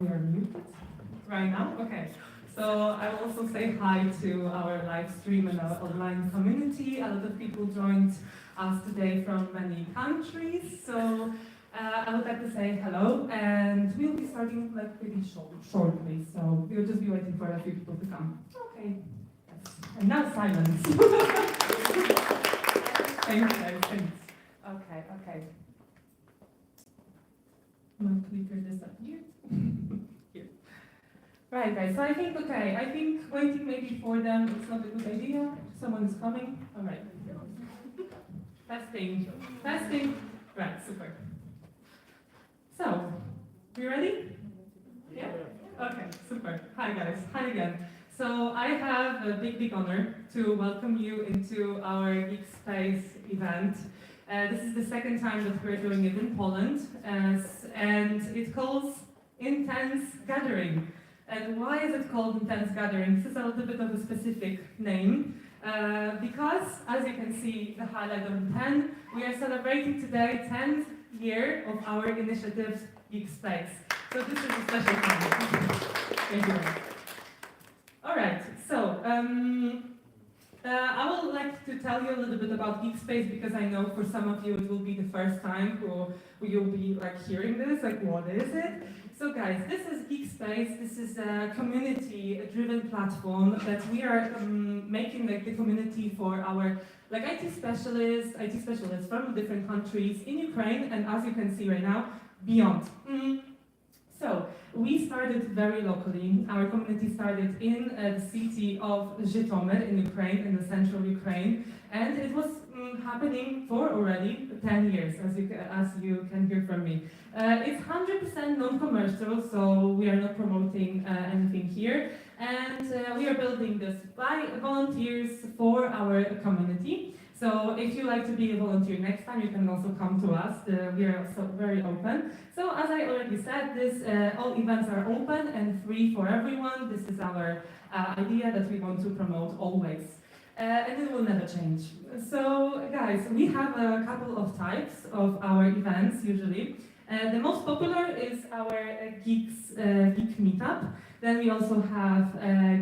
We are muted right now? Okay. So I will also say hi to our live stream and our online community. A lot of people joined us today from many countries. So I would like to say hello, and we'll be starting like pretty shortly. So we'll just be waiting for a few people to come. Okay. Yes. And now silence. Thank you guys. Thanks. Okay. My clicker disappeared. Here. Right, guys. So I think waiting maybe for them is not a good idea. Someone is coming. All right. Testing. Right, super. So, we ready? Yeah? Okay, super. Hi, guys. Hi again. So I have a big honor to welcome you into our GeekSpace event. This is the second time that we're doing it in Poland, and it calls InTENse Gathering. And why is it called InTENse Gathering? This is a little bit of a specific name, because, as you can see, the highlight on 10, we are celebrating today 10th year of our initiative GeekSpace. So this is a special time. Thank you. All right, so I would like to tell you a little bit about GeekSpace because I know for some of you it will be the first time who you'll be like hearing this, like what is it? So guys, this is GeekSpace. This is a community-driven platform that we are making like the community for our like IT specialists from different countries in Ukraine, and as you can see right now, beyond. So we started very locally. Our community started in the city of Zhytomyr in Ukraine, in the central Ukraine, and it was happening for already 10 years, as you can hear from me. It's 100% non-commercial, so we are not promoting anything here, and we are building this by volunteers for our community. So if you like to be a volunteer next time, you can also come to us. We are also very open. So as I already said, all events are open and free for everyone. This is our idea that we want to promote always. And it will never change. So guys, we have a couple of types of our events usually. The most popular is our geek meetup. Then we also have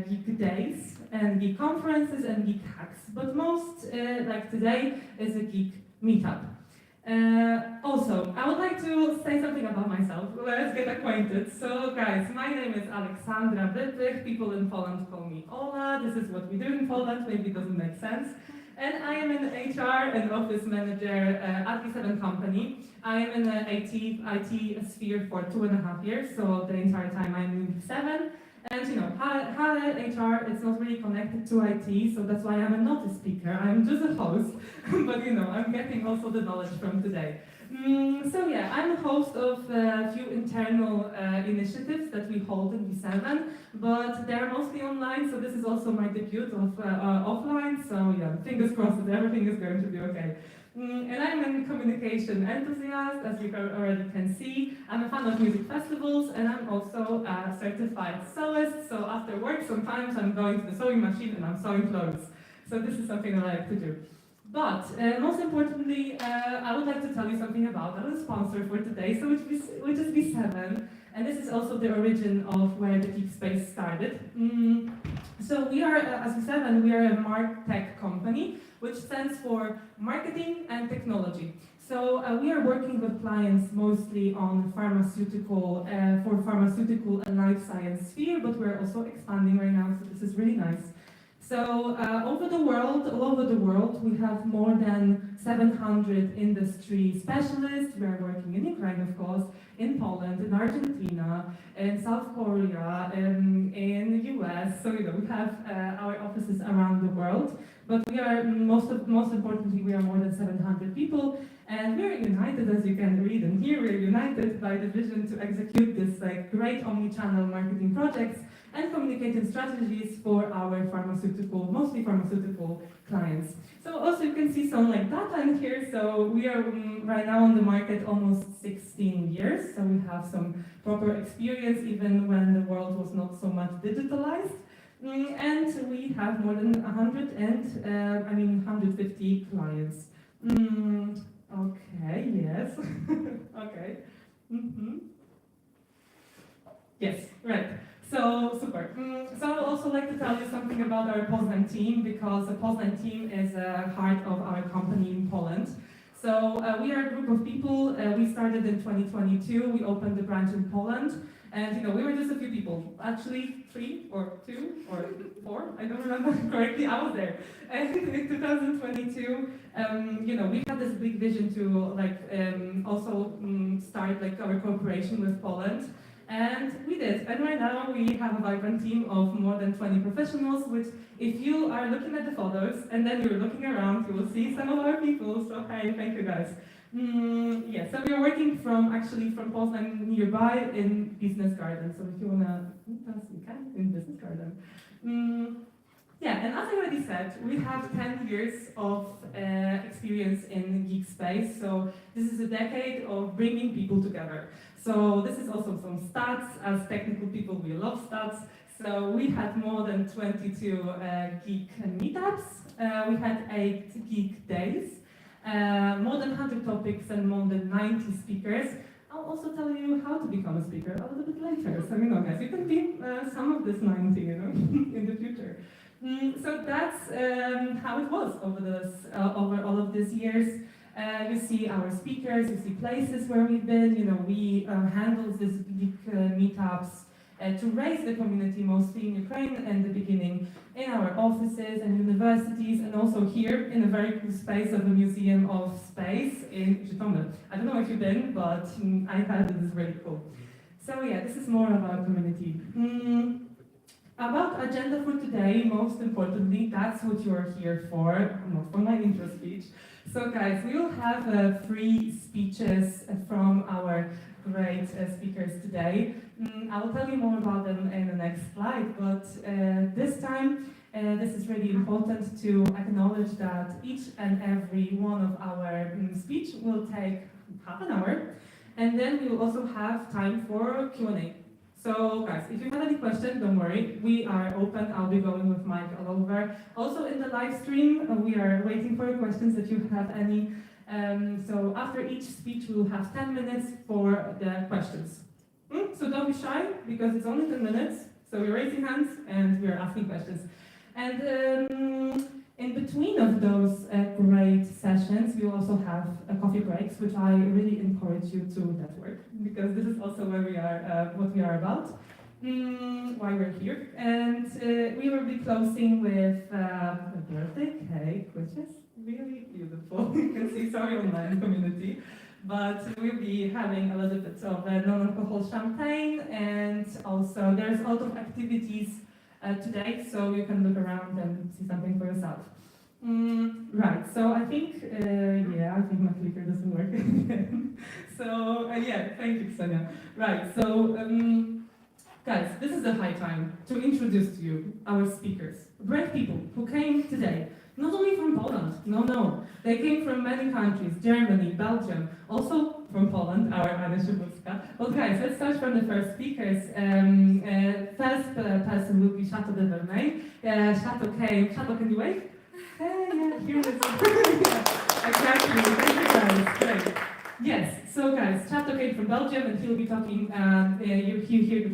geek days and geek conferences and geek hacks. But most, like today, is a geek meetup. Also, I would like to say something about myself. Let's get acquainted. So guys, my name is Aleksandra Bytych. People in Poland call me Ola. This is what we do in Poland. Maybe it doesn't make sense. And I am an HR and office manager at Viseven company. I am in the IT sphere for 2.5 years, so the entire time I'm in Viseven. And you know, Hanna HR is not really connected to IT, so that's why I'm not a speaker. I'm just a host, but you know, I'm getting also the knowledge from today. So yeah, I'm a host of a few internal initiatives that we hold in Viseven, but they're mostly online, so this is also my debut of offline, so yeah, fingers crossed that everything is going to be okay. And I'm a communication enthusiast, as you already can see. I'm a fan of music festivals, and I'm also a certified sewist, so after work sometimes I'm going to the sewing machine and I'm sewing clothes. So this is something I like to do. But most importantly, I would like to tell you something about our sponsor for today, so which is Viseven, and this is also the origin of where the GeekSpace started. So we are, as Viseven, we are a MarTech company, which stands for Marketing and Technology. So we are working with clients mostly on pharmaceutical, for pharmaceutical and life science sphere, but we're also expanding right now, so this is really nice. So all over the world, we have more than 700 industry specialists. We are working in Ukraine, of course, in Poland, in Argentina, in South Korea, in the US. So you know, we have our offices around the world. But we are most importantly, we are more than 700 people, and we are united, as you can read and hear. We are united by the vision to execute this like great omni-channel marketing projects and communicating strategies for our mostly pharmaceutical clients. So also you can see some like data in here. So we are right now on the market almost 16 years. So we have some proper experience even when the world was not so much digitalized. And we have more than 150 clients. Okay, yes. Okay. Yes, right. So, super. So I would also like to tell you something about our Poznań team, because the Poznań team is a heart of our company in Poland. So we are a group of people. We started in 2022. We opened the branch in Poland. And we were just a few people, actually 3 or 2 or 4, I don't remember correctly, I was there. And in 2022, we had this big vision to also start our cooperation with Poland. And we did. And right now we have a vibrant team of more than 20 professionals, which if you are looking at the photos and then you're looking around, you will see some of our people. So hey, thank you guys. So we are working from Poznań nearby in Business Garden. So if you wanna meet us, you can in Business Garden. And as I already said, we have 10 years of experience in GeekSpace. So this is a decade of bringing people together. So this is also some stats. As technical people, we love stats. So we had more than 22 geek meetups. We had 8 geek days. More than 100 topics and more than 90 speakers. I'll also tell you how to become a speaker a little bit later. So guys, you can be some of this 90, in the future. So that's how it was over all of these years. You see our speakers, you see places where we've been. We handle these geek meetups to raise the community, mostly in Ukraine in the beginning, in our offices and universities, and also here in a very cool space of the Museum of Space in Chato. I don't know if you've been, but I heard it is really cool. So yeah, this is more of our community. About agenda for today, most importantly, that's what you're here for, not for my intro speech. So guys, we will have 3 speeches from our great speakers today. I will tell you more about them in the next slide, but this time, this is really important to acknowledge that each and every one of our speech will take half an hour, and then we will also have time for Q&A. So guys, if you have any questions, don't worry, we are open. I'll be going with Mike all over. Also in the live stream, we are waiting for your questions if you have any. So after each speech, we will have 10 minutes for the questions. So don't be shy, because it's only 10 minutes. So we're raising hands and we're asking questions. And in between of those great sessions, we will also have coffee breaks, which I really encourage you to network, because this is also where we are, what we are about, why we're here. And we will be closing with a birthday cake, which is really beautiful. You can see, sorry, online community. But we'll be having a little bit of non-alcohol champagne, and also there's a lot of activities today, so you can look around and see something for yourself. Right, so I think my clicker doesn't work again. So, thank you, Sonia. Right, so, guys, this is a high time to introduce to you our speakers. Great people who came today, not only from Poland, no, they came from many countries, Germany, Belgium, also from Poland, our Hanna Shavurska. Well, guys, let's start from the first speakers. First person will be Chato the Veirman. Chato came. Chato, can you wave? Hey, yeah, here it is. Exactly. Thank you, guys. Great. Yes. So, guys, Chato came from Belgium, and he'll be talking. He'll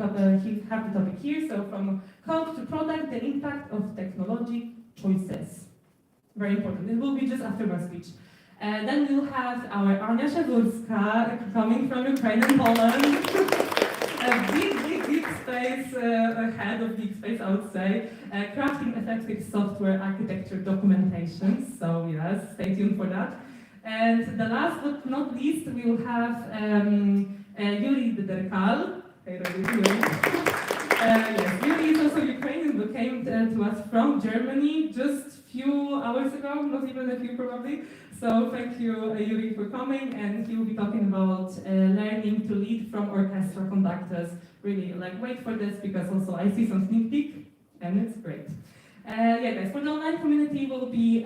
have the topic here. So, from code to product, the impact of technology choices. Very important. It will be just after my speech. Then we'll have our Shavurska coming from Ukraine and Poland. A big GeekSpace, head of GeekSpace, I would say. Crafting effective software architecture documentation. So yes, stay tuned for that. And the last but not least, we will have Yuri the Derkal. Yes, Yuri is also Ukrainian, but came to us from Germany just few hours ago, not even a few probably. So thank you, Yuri, for coming, and he will be talking about learning to lead from orchestra conductors. Really, wait for this, because also I see some sneak peek, and it's great. Guys, for the online community, we'll be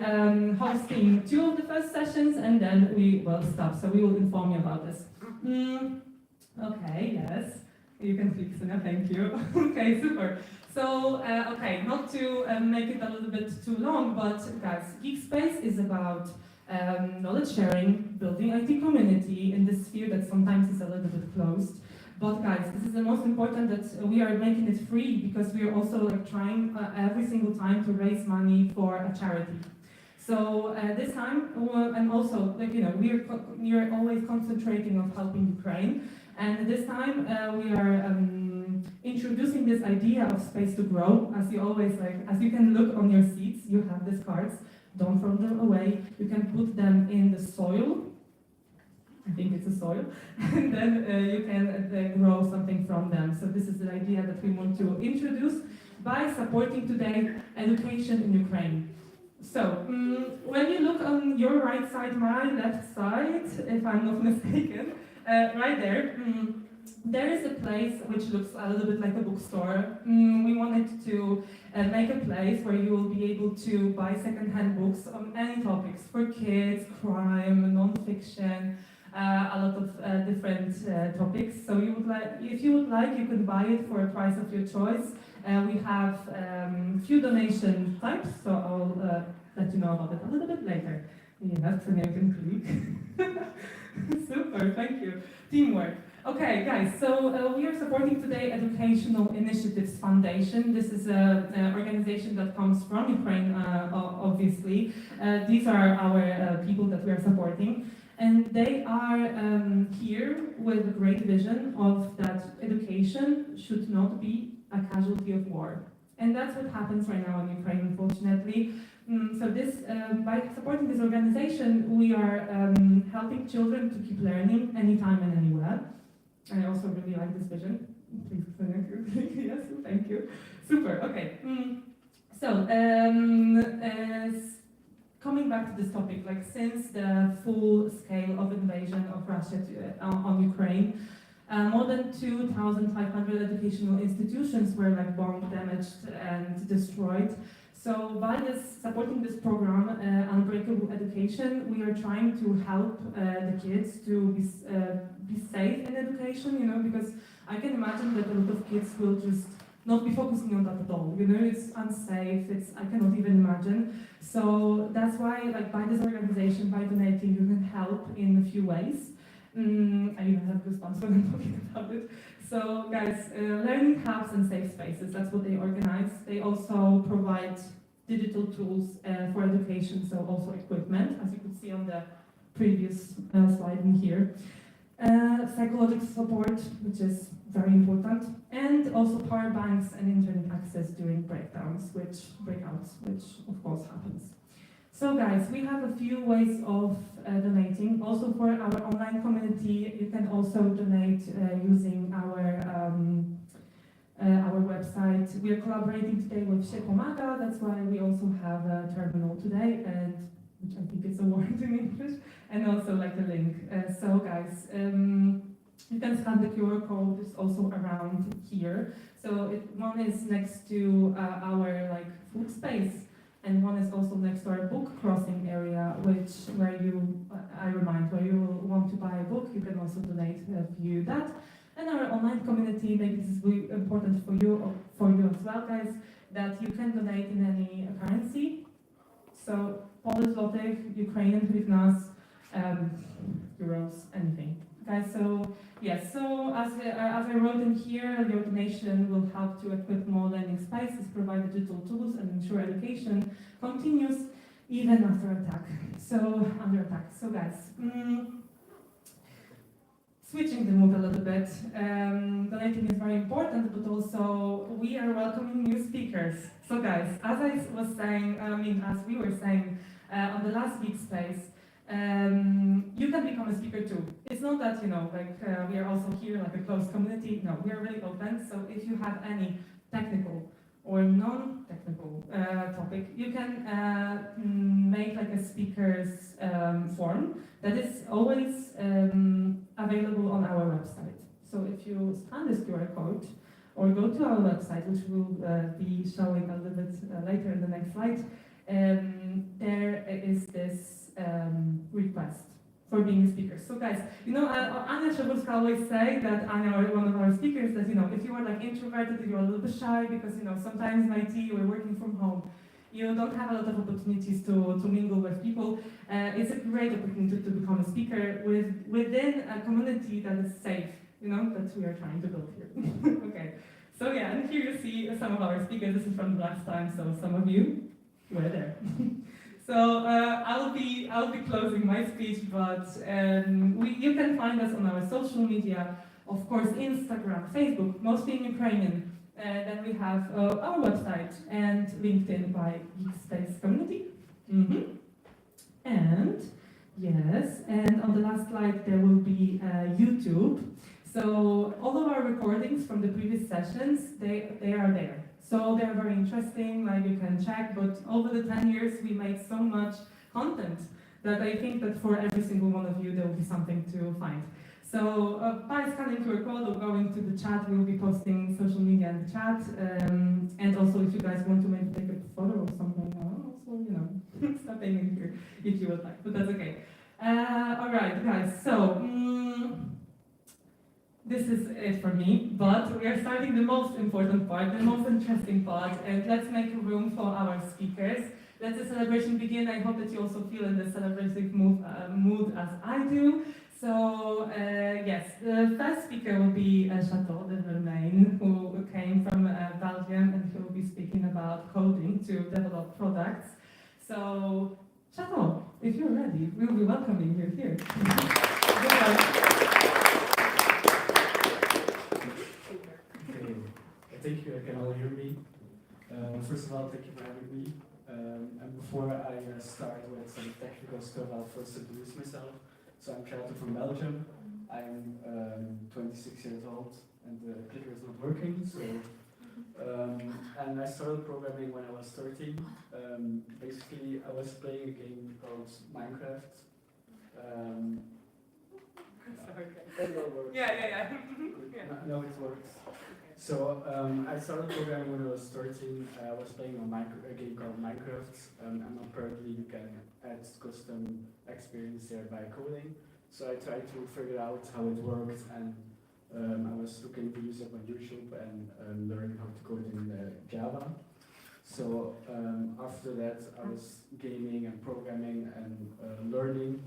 hosting 2 of the first sessions, and then we will stop, so we will inform you about this. Okay, yes. You can click, Sonia, thank you. Okay, super. So, not to make it a little bit too long, but guys, GeekSpace is about knowledge sharing, building IT community in this sphere that sometimes is a little bit closed. But guys, this is the most important, that we are making it free, because we are also like trying every single time to raise money for a charity. So this time, and also, like, you know, we are always concentrating on helping Ukraine, and this time we are introducing this idea of space to grow. As you always, like, as you can look on your seats, you have these cards. Don't throw them away. You can put them in the soil. I think it's a soil, and then you can grow something from them. So this is the idea that we want to introduce by supporting today education in Ukraine. So when you look on your right side, my left side, if I'm not mistaken, right there, there is a place which looks a little bit like a bookstore. We wanted to make a place where you will be able to buy second-hand books on any topics, for kids, crime, non-fiction, a lot of different topics. So you would like, if you would like, you can buy it for a price of your choice. We have few donation types, so I'll let you know about it a little bit later. Yes, and you can click. Super, thank you. Teamwork. Okay, guys, so we are supporting today Educational Initiatives Foundation. This is an organization that comes from Ukraine, obviously. These are our people that we are supporting. And they are here with a great vision of that education should not be a casualty of war. And that's what happens right now in Ukraine, unfortunately. So this, by supporting this organization, we are helping children to keep learning anytime and anywhere. I also really like this vision. Please, yes, thank you. Super, okay. So, coming back to this topic, like since the full scale of invasion of Russia on Ukraine, more than 2,500 educational institutions were like bombed, damaged, and destroyed. So by supporting this program, Unbreakable Education, we are trying to help the kids to be safe in education, you know, because I can imagine that a lot of kids will just not be focusing on that at all. You know, it's unsafe, I cannot even imagine. So that's why, like, by this organization, by donating, you can help in a few ways. I even have goosebumps when I'm talking about it. So guys, learning hubs and safe spaces, that's what they organize. They also provide digital tools for education, so also equipment, as you could see on the previous slide in here. Psychological support, which is very important, and also power banks and internet access during breakouts, which of course happens. So guys, we have a few ways of donating. Also for our online community, you can also donate using our website. We are collaborating today with Poznań, that's why we also have a terminal today, and which I think is a word in English, and also like a link. So guys, you can scan the QR code, it's also around here. So one is next to our like food space, and one is also next to our book crossing area, where you want to buy a book, you can also donate via that. And our online community, maybe this is really important for you as well, guys, that you can donate in any currency. So Polish zloty, Ukrainian hryvnias, euros, anything. Guys, so yes, so as I wrote in here, your donation will help to equip more learning spaces, provide digital tools, and ensure education continues even after attack. So under attack. So guys, switching the mood a little bit, donating is very important, but also we are welcoming new speakers. So guys, as I was saying, as we were saying on the last GeekSpace, you can become a speaker too. It's not that, you know, like we are also here like a closed community. No, we are really open. So if you have any technical or non-technical topic, you can make like a speaker's form that is always available on our website. So if you scan this QR code or go to our website, which will be showing a little bit later in the next slide, there is this request for being a speaker. So guys, you know, Shavurska always say that Anna, one of our speakers, that, you know, if you are like introverted, if you're a little bit shy, because, you know, sometimes in IT you are working from home, you don't have a lot of opportunities to mingle with people. It's a great opportunity to become a speaker within a community that is safe. you know, that we are trying to build here. Okay, so yeah, and here you see some of our speakers. This is from the last time, so some of you were there. So I'll be closing my speech, but you can find us on our social media, of course, Instagram, Facebook, mostly in Ukrainian. Then we have our website and LinkedIn by GeekSpace community. And yes, and on the last slide there will be YouTube. So all of our recordings from the previous sessions, they are there. So they're very interesting, like you can check, but over the 10 years we made so much content that I think that for every single one of you there will be something to find. So by scanning QR code or going to the chat, we will be posting social media in the chat. And also if you guys want to maybe take a photo or something, also, you know, stop aiming here if you would like, but that's okay. Alright guys, so this is it for me, but we are starting the most important part, the most interesting part, and let's make room for our speakers. Let the celebration begin. I hope that you also feel in the celebrative mood as I do. So, yes, the first speaker will be Chato, the Veirman, who came from Belgium, and he will be speaking about coding to develop products. So, Chato, if you're ready, we'll be welcoming you here. Thank you, can all hear me? First of all, thank you for having me. And before I start with some technical stuff, I'll first introduce myself. So I'm Chato from Belgium. I'm 26 years old, and the clicker is not working. So, and I started programming when I was 13. Basically, I was playing a game called Minecraft. Yeah. No, it works. So I started programming when I was 13. I was playing a game called Minecraft, and apparently you can add custom experience there by coding. So I tried to figure out how it worked, and I was looking videos up on YouTube and learning how to code in Java. So after that, I was gaming and programming and learning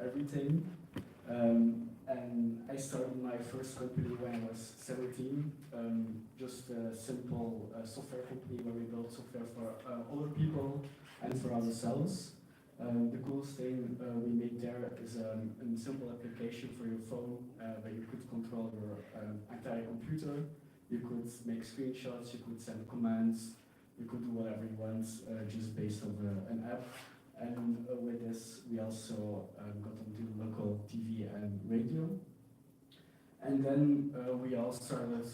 everything. And I started my first company when I was 17, just a simple software company where we built software for other people and for ourselves. The coolest thing we made there is a simple application for your phone where you could control your entire computer. You could make screenshots, you could send commands, you could do whatever you want just based on an app. And with this, we also got onto local TV and radio. And then we all started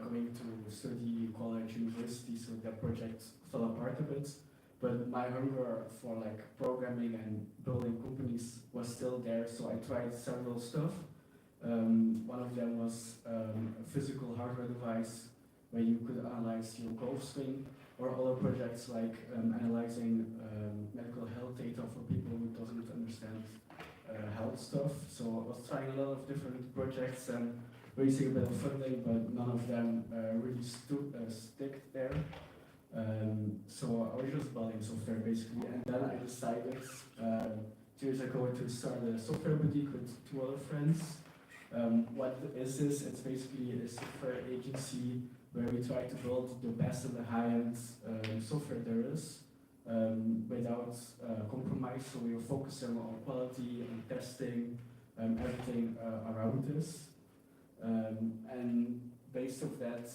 going to study college, university, so that project fell apart a bit. But my hunger for like programming and building companies was still there, so I tried several stuff. One of them was a physical hardware device where you could analyze your golf swing, or other projects like analyzing medical health data for people who doesn't understand health stuff. So I was trying a lot of different projects and raising a bit of funding, but none of them really stick there. So I was just building software basically, and then I decided 2 years ago to start a software boutique with 2 other friends. What is this? It's basically a software agency where we try to build the best and the high-end software there is without compromise. So we are focusing on quality and testing everything around this. And based on that,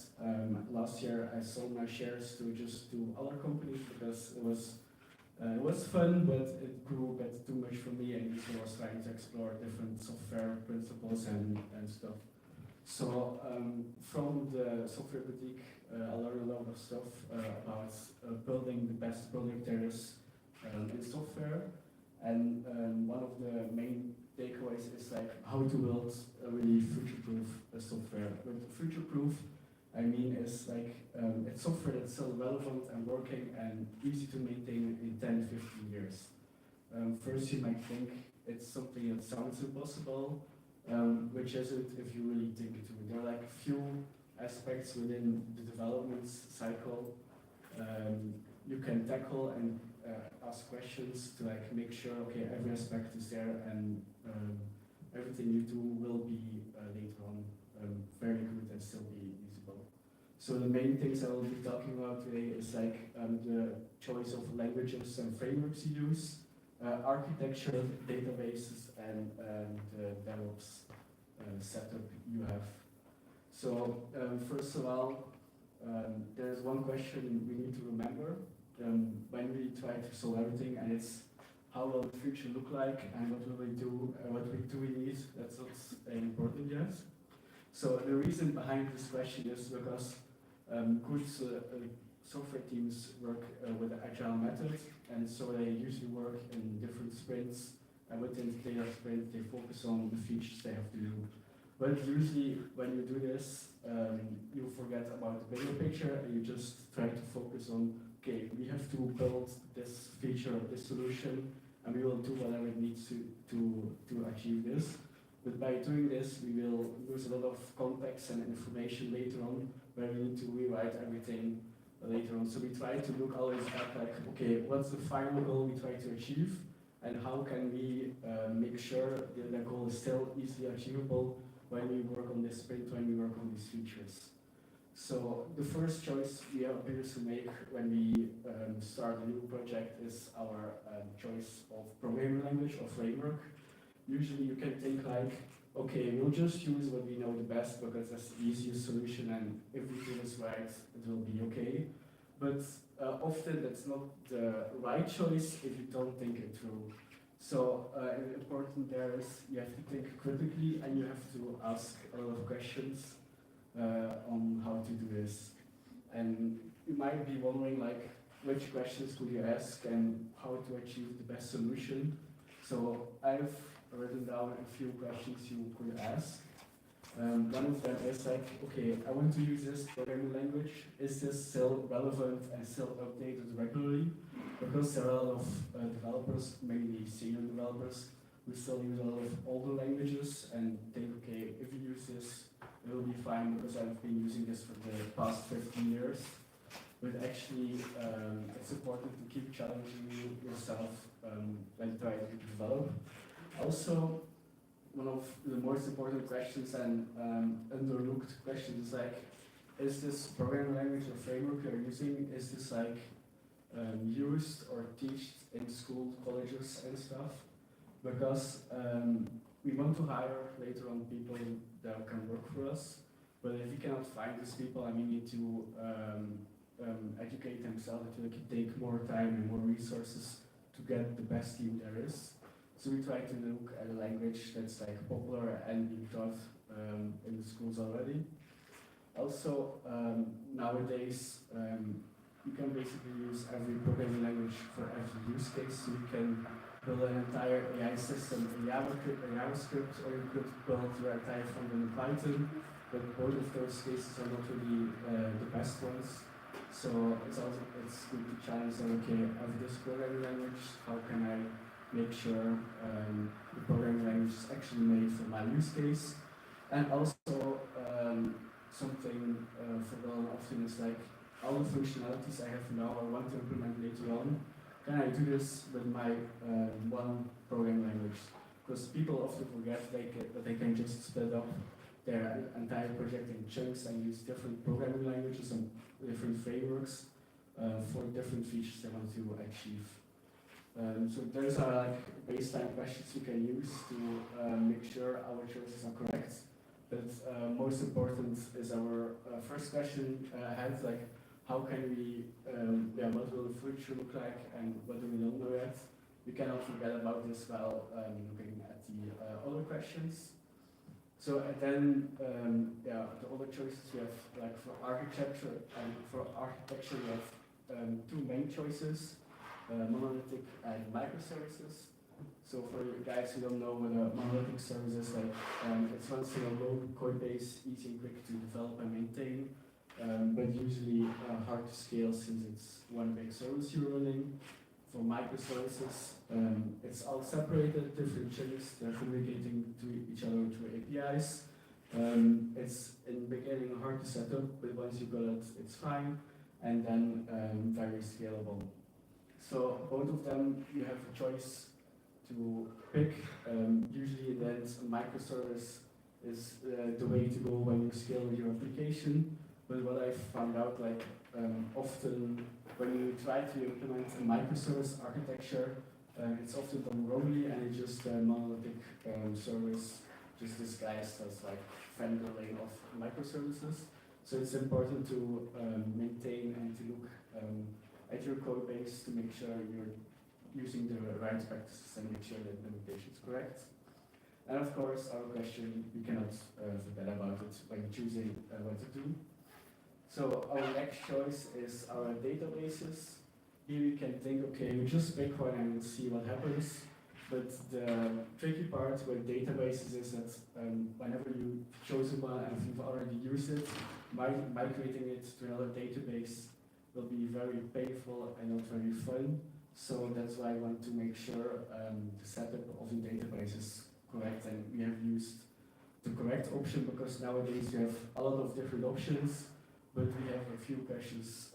last year I sold my shares to just 2 other companies because it was fun, but it grew a bit too much for me, and I was trying to explore different software principles and stuff. So from the software boutique, I learned a lot of stuff about building the best product there is in software. And one of the main takeaways is like how to build a really future-proof software. With future-proof, I mean is like it's software that's still relevant and working and easy to maintain in 10-15 years. First, you might think it's something that sounds impossible, which isn't if you really dig into it. There are like a few aspects within the development cycle you can tackle and ask questions to like make sure, okay, every aspect is there and everything you do will be later on fairly good and still be usable. So the main things I will be talking about today is like the choice of languages and frameworks you use, architecture, databases, and the DevOps setup you have. So first of all, there's one question we need to remember when we try to solve everything, and it's how will the future look like, and what will we do, what do we need? That's not important yet. So the reason behind this question is because good software teams work with agile methods, and so they usually work in different sprints, and within the data sprint they focus on the features they have to do. But usually when you do this, you forget about the bigger picture and you just try to focus on, okay, we have to build this feature or this solution, and we will do whatever it needs to achieve this. But by doing this, we will lose a lot of context and information later on, where we need to rewrite everything later on. So we try to look always at like, okay, what's the final goal we try to achieve, and how can we make sure that the goal is still easily achievable when we work on this sprint, when we work on these features. So the first choice we appear to make when we start a new project is our choice of programming language or framework. Usually you can think like, okay, we'll just use what we know the best because that's the easiest solution, and if we do this right, it will be okay. But often that's not the right choice if you don't think it through. So important there is you have to think critically, and you have to ask a lot of questions on how to do this. And you might be wondering like, which questions could you ask and how to achieve the best solution. So I've written down a few questions you could ask. One of them is like, okay, I want to use this programming language. Is this still relevant and still updated regularly? Because there are a lot of developers, mainly senior developers, who still use a lot of older languages and think, okay, if you use this, it will be fine because I've been using this for the past 15 years. But actually, it's important to keep challenging yourself when trying to develop. Also, one of the most important questions and underlooked questions is like, is this programming language or framework you're using, is this like used or taught in schools, colleges and stuff? Because we want to hire later on people that can work for us, but if you cannot find these people, and we need to educate themselves, it will take more time and more resources to get the best team there is. So we try to look at a language that's like popular and being taught in the schools already. Also, nowadays, you can basically use every programming language for every use case. So you can build an entire AI system in JavaScript, or you could build your entire front end in Python. But both of those cases are not really the best ones. So it's good to challenge them. Okay, I have this programming language. How can I make sure the programming language is actually made for my use case? And also something forgotten often is like, all the functionalities I have now or want to implement later on, can I do this with my one programming language? Because people often forget that they can just split up their entire project in chunks and use different programming languages and different frameworks for different features they want to achieve. So those are like baseline questions you can use to make sure our choices are correct. But most important is our first question ahead, like how can we, what will the future look like and what do we don't know yet? We cannot forget about this while looking at the other questions. So and then, the other choices we have, like for architecture we have two main choices, monolithic and microservices. So for you guys who don't know what a monolithic service is, like it's one single code base, easy and quick to develop and maintain, but usually hard to scale since it's one big service you're running. For microservices, it's all separated, different chunks, they're communicating to each other through APIs. It's in the beginning hard to set up, but once you got it, it's fine, and then very scalable. So both of them, you have a choice to pick. Usually that's a microservice is the way to go when you scale your application. But what I found out, like often when you try to implement a microservice architecture, it's often done wrongly, and it's just a monolithic service, just disguised as like vendor lane of microservices. So it's important to maintain and to look at your code base to make sure you're using the right practices and make sure the implementation is correct. And of course, our question, we cannot forget about it when choosing what to do. So our next choice is our databases. Here you can think, okay, we just pick one and we'll see what happens. But the tricky part with databases is that whenever you've chosen one and if you've already used it, migrating it to another database will be very painful and not very fun. So that's why I want to make sure the setup of the database is correct, and we have used the correct option, because nowadays you have a lot of different options, but we have a few questions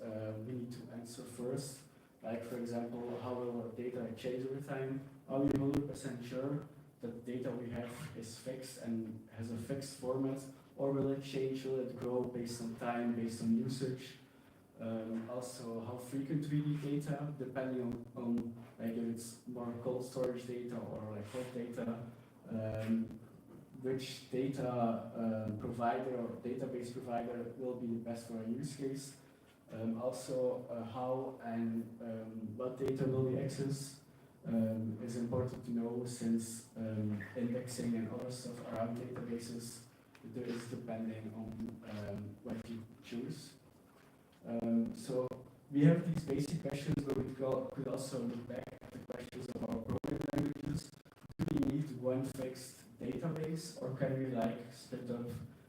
we need to answer first. Like, for example, how will our data change over time? Are we 100% sure that the data we have is fixed and has a fixed format, or will it change, will it grow based on time, based on usage? Also, how frequent we need data, depending on like if it's more cold storage data or like hot data, which data provider or database provider will be the best for a use case. Also, how and what data will we access is important to know, since indexing and other stuff around databases is depending on what you choose. So we have these basic questions, but we could also look back at the questions of our programming languages. Do we need one fixed database, or can we like split up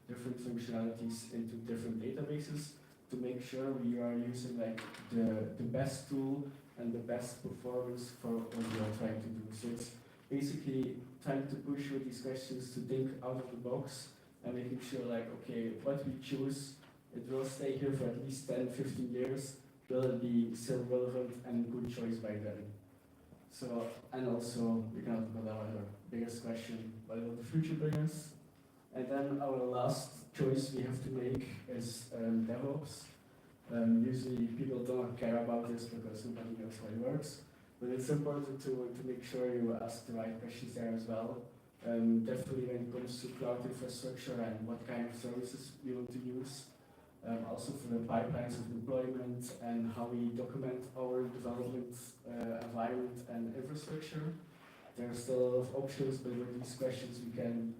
different functionalities into different databases to make sure we are using like the best tool and the best performance for what we are trying to do? So it's basically trying to push with these questions to think out of the box and making sure like, okay, what we choose, it will stay here for at least 10, 15 years. Will it be still relevant and good choice by then? So, and also, we cannot forget our biggest question, what will the future bring us? And then our last choice we have to make is DevOps. Usually people don't care about this because nobody knows how it works, but it's important to make sure you ask the right questions there as well. Definitely when it comes to cloud infrastructure and what kind of services we want to use. Also for the pipelines of deployment and how we document our development environment and infrastructure. There are still a lot of options, but with these questions we can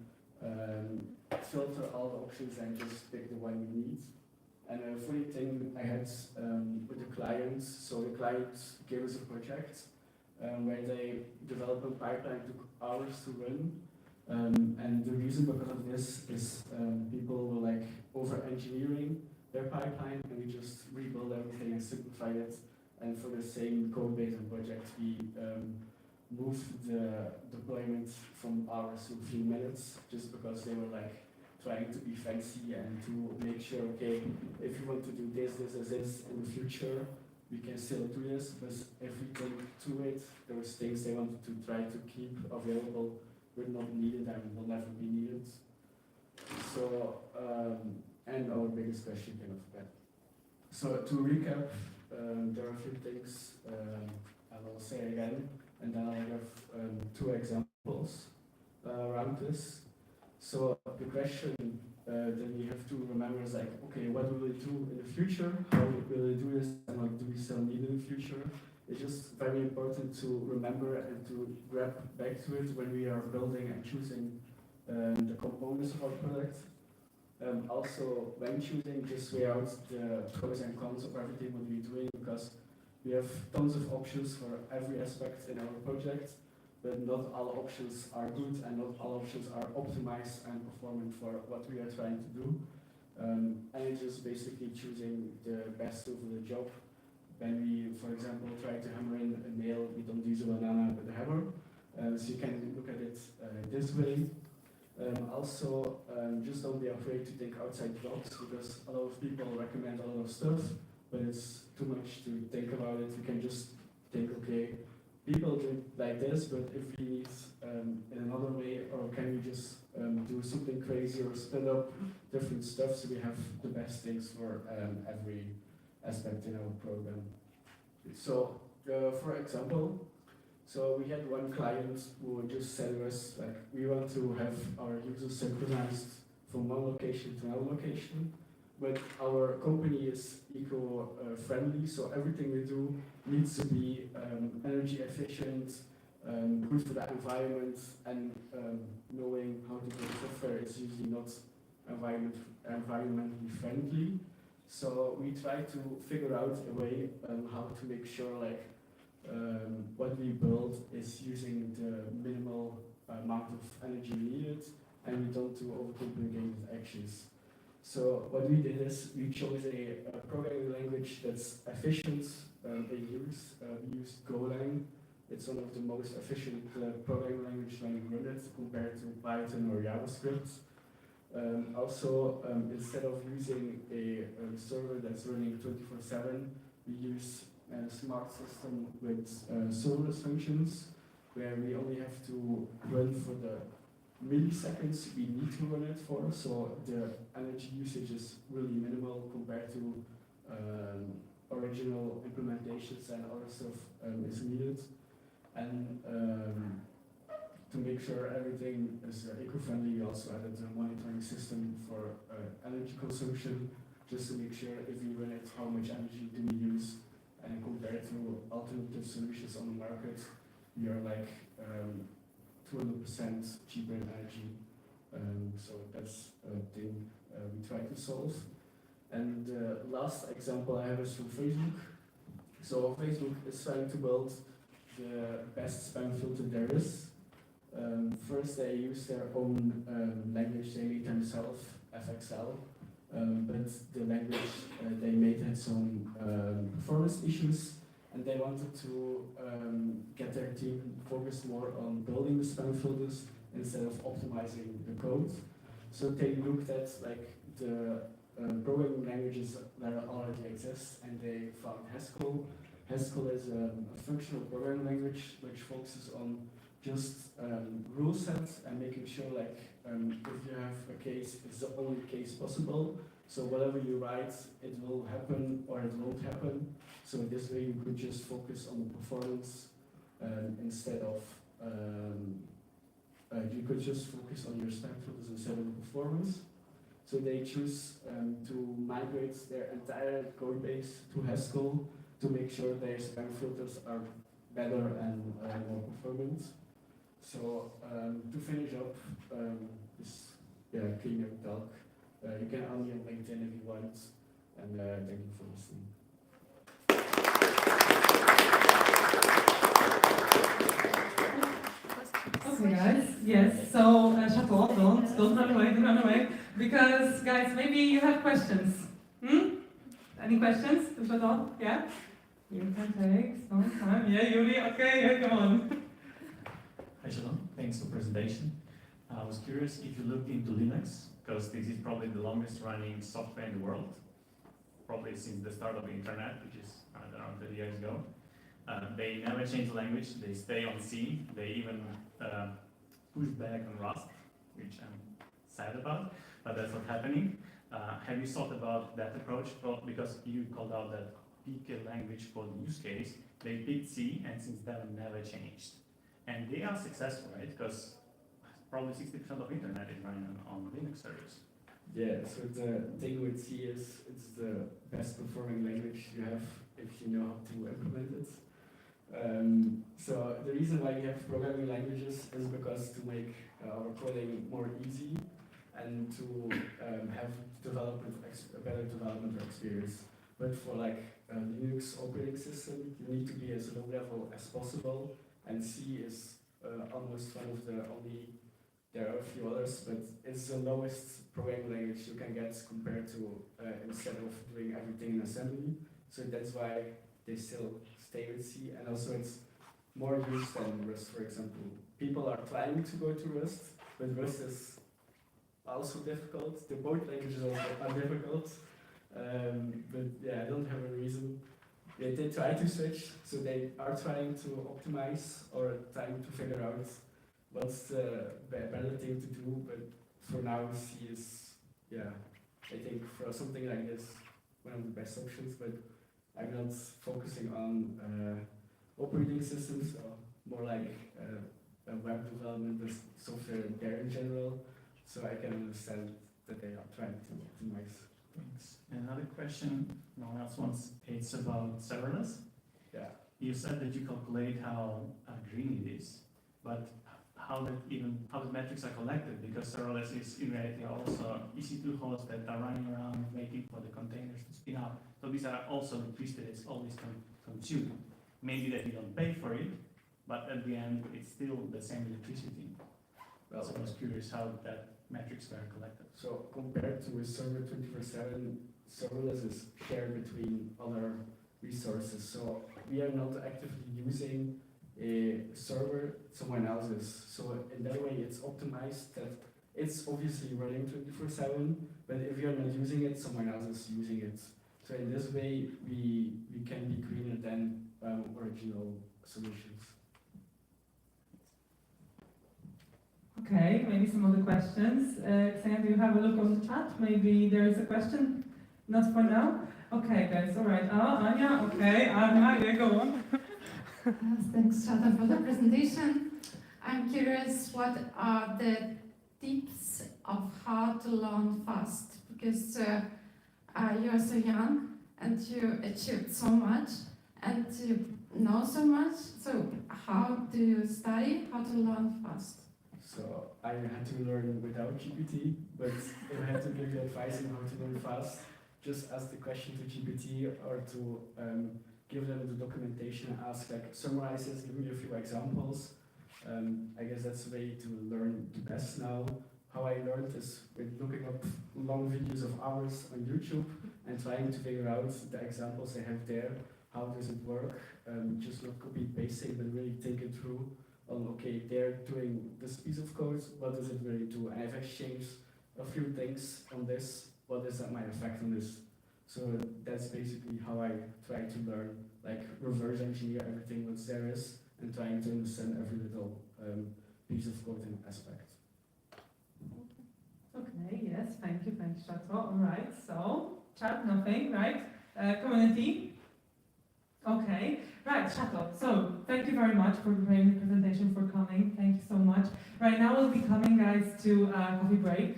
filter all the options and just pick the one we need. And a funny thing I had with the clients, so the clients gave us a project where they developed a pipeline, took hours to run. And the reason because of this is people were like over-engineering their pipeline, and we just rebuild everything and simplified it. And for the same code base and project, we moved the deployment from hours to a few minutes, just because they were like trying to be fancy and to make sure, okay, if you want to do this in the future, we can still do this. But if we think through it, there was things they wanted to try to keep available, were not needed and will never be needed. So, and our biggest question came of that. So to recap, there are a few things I will say again, and then I have two examples around this. So the question that we have to remember is like, okay, what will we do in the future? How will we do this? And what do we still need in the future? It's just very important to remember and to grab back to it when we are building and choosing the components of our product. Also, when choosing, just weigh out the pros and cons of everything what we're doing, because we have tons of options for every aspect in our project, but not all options are good and not all options are optimized and performant for what we are trying to do. And it's just basically choosing the best tool for the job. When we, for example, try to hammer in a nail, we don't use a banana but a hammer. So you can look at it this way. Also, just don't be afraid to think outside the box, because a lot of people recommend a lot of stuff, but it's too much to think about it. You can just think, okay, people do like this, but if we need in another way, or can we just do something crazy or split up different stuff, so we have the best things for every aspect in our program. So, for example, so we had one client who just said to us, like, we want to have our users synchronized from one location to another location, but our company is eco-friendly, so everything we do needs to be energy efficient, good for the environment, and knowing how to build software is usually not environmentally friendly. So we try to figure out a way how to make sure like what we build is using the minimal amount of energy needed, and we don't do overcomplicated actions. So what we did is we chose a programming language that's efficient in use. We used Golang. It's one of the most efficient programming language when you run it compared to Python or JavaScript. Also, instead of using a server that's running 24/7, we use a smart system with serverless functions, where we only have to run for the milliseconds we need to run it for, so the energy usage is really minimal compared to original implementations and other stuff is needed. And to make sure everything is eco-friendly, we also added a monitoring system for energy consumption, just to make sure if we run it, how much energy do we use, and compared to alternative solutions on the market, we are like 200% cheaper in energy. So that's a thing we try to solve. And the last example I have is from Facebook. So Facebook is trying to build the best spam filter there is. First they use their own language they made themselves, FXL, but the language they made had some performance issues, and they wanted to get their team focused more on building the spam filters instead of optimizing the code. So they looked at like the programming languages that already exist, and they found Haskell. Haskell is a functional programming language which focuses on just rule sets and making sure like if you have a case, it's the only case possible. So whatever you write, it will happen or it won't happen. So this way you could just focus on the performance instead of you could just focus on your spam filters instead of the performance. So they choose to migrate their entire code base to Haskell to make sure their spam filters are better and more performant. So to finish up this cleanup talk, you can add me on LinkedIn if you want, and thank you for listening. Okay, guys. Yes. So, Chato, don't run away, because guys, maybe you have questions. Any questions to Chato? Yeah. You can take some time. Yeah, Yuri. Okay, yeah, come on. Hi, Chato. Thanks for the presentation. I was curious if you looked into Linux, because this is probably the longest running software in the world, probably since the start of the internet, which is around 30 years ago. They never change the language, they stay on C, they even push back on Rust, which I'm sad about, but that's what's happening. Have you thought about that approach? Well, because you called out that pick a language for the use case, they picked C, and since then never changed. And they are successful, right? Because probably 60% of internet is running on Linux servers. Yeah, so the thing with C is it's the best performing language you have if you know how to implement it. So the reason why we have programming languages is because to make our coding more easy and to have a better development experience. But for like a Linux operating system, you need to be as low level as possible, and C is almost one of the only. There are a few others, but it's the lowest programming language you can get compared to instead of doing everything in assembly. So that's why they still stay with C, and also it's more used than Rust, for example. People are trying to go to Rust, but Rust is also difficult. The both languages are difficult, but yeah, I don't have a reason. They try to switch, so they are trying to optimize or trying to figure out what's the better thing to do, but for now, C is, yeah, I think for something like this, one of the best options, but I'm not focusing on operating systems, or more like web development, the software there in general, so I can understand that they are trying to optimize. Thanks. Another question no one else wants, it's about serverless. Yeah. You said that you calculate how green it is, but how the metrics are collected, because serverless is in reality also EC2 hosts that are running around waiting for the containers to spin up. So these are also electricity that's always consumed. Maybe that you don't pay for it, but at the end it's still the same electricity. Well, So I was curious how that metrics were collected. so compared to a server 24/7, serverless is shared between other resources. So we are not actively using a server someone else's. So in that way, it's optimized that it's obviously running 24/7, but if you're not using it, someone else is using it. So in this way, we can be greener than original solutions. Okay, maybe some other questions. Xenia, do you have a look on the chat? Maybe there is a question? Not for now? Okay, guys, all right. Anya, okay. Anya, yeah, go on. Thanks, Chato, for the presentation. I'm curious, what are the tips of how to learn fast? Because you're so young and you achieved so much and you know so much. So how do you study how to learn fast? So I had to learn without GPT, but if I had to give you advice on how to learn fast, just ask the question to GPT or to give them the documentation, ask like summarize this, give me a few examples. I guess that's the way to learn the best now. How I learned is with looking up long videos of hours on YouTube and trying to figure out the examples they have there. How does it work? Just not copy pasting, but really take it through. Okay, they're doing this piece of code, what does it really do? And I've exchanged a few things on this, what is that my effect on this? So that's basically how I try to learn, like reverse engineer everything what there is, and trying to understand every little piece of code and aspect. Okay, yes, thank you, Chato. All right, so chat, nothing, right? Community? Okay, right, Chato. So thank you very much for preparing the presentation, for coming. Thank you so much. Right now we'll be coming, guys, to a coffee break.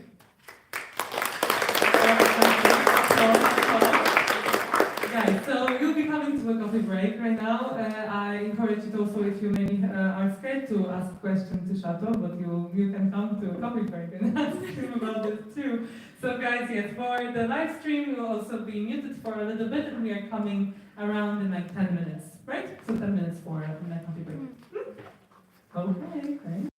Guys, so you'll be coming to a coffee break right now. I encourage you also, if you maybe are scared to ask questions to Chato, but you can come to a coffee break and ask him about this too. So guys, yes, for the live stream, we'll also be muted for a little bit, and we are coming around in like 10 minutes, right? So 10 minutes for the coffee break. Okay, thanks.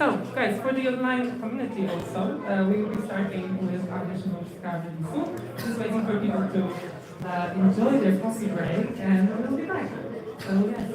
So, guys, for the online community also, we will be starting with our Shavurska really soon. Just waiting for people to enjoy their coffee break, and we'll be back. So, yes.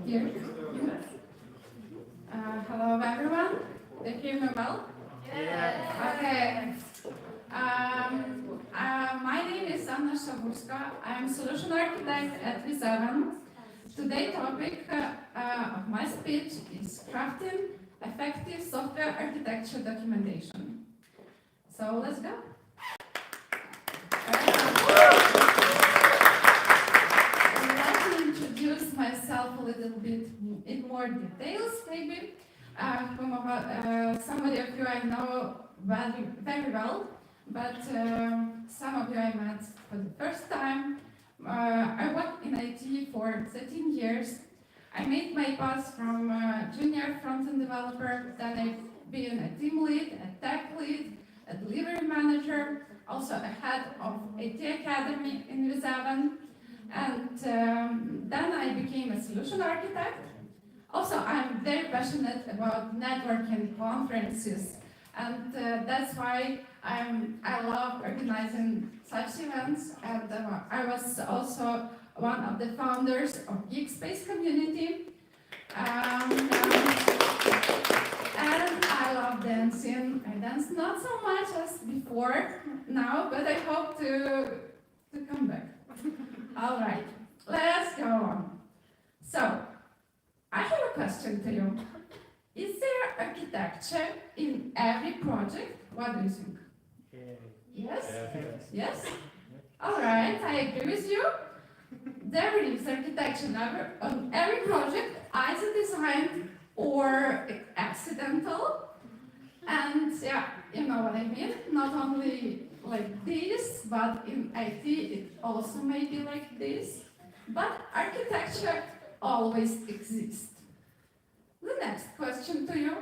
Here. Hello everyone. They hear me well? Yeah. Okay. My name is Shavurska. I'm solution architect at Viseven. Today's topic of my speech is crafting effective software architecture documentation. So let's go. Let me introduce myself a little bit in more details, maybe. Somebody of you I know very well, but some of you I met for the first time. I worked in IT for 13 years. I made my path from junior front-end developer, then I've been a team lead, a tech lead, a delivery manager, also a head of IT Academy in Viseven, and then I became a solution architect. Also, I'm very passionate about networking conferences, and that's why I love organizing such events, and I was also one of the founders of GeekSpace community. And I love dancing. I dance not so much as before now, but I hope to come back. All right, let's go on. So, I have a question to you. Is there architecture in every project? What do you think? Yes? Yes? All right, I agree with you. There is architecture on every project, either designed or accidental. And yeah, you know what I mean? Not only like this, but in IT it also may be like this. But architecture always exists. The next question to you,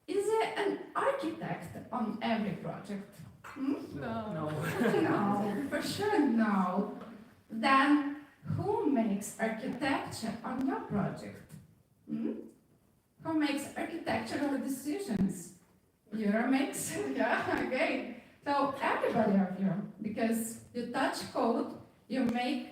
is there an architect on every project? No. No, for sure no. Then who makes architecture on your project? Who makes architectural decisions? Euro makes? Yeah, okay. So everybody of you, because you touch code, you make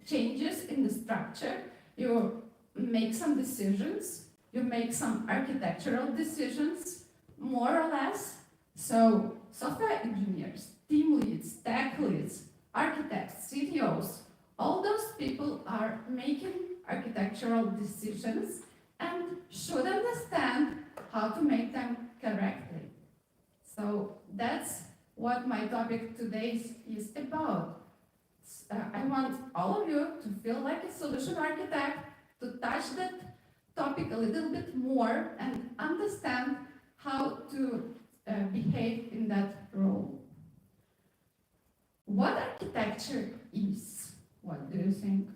changes in the structure, you make some decisions, you make some architectural decisions, more or less. So software engineers, team leads, tech leads, architects, CTOs, all those people are making architectural decisions and should understand how to make them correctly. So that's what my topic today is about. I want all of you to feel like a solution architect, to touch that topic a little bit more and understand how to behave in that role. What architecture is? What do you think?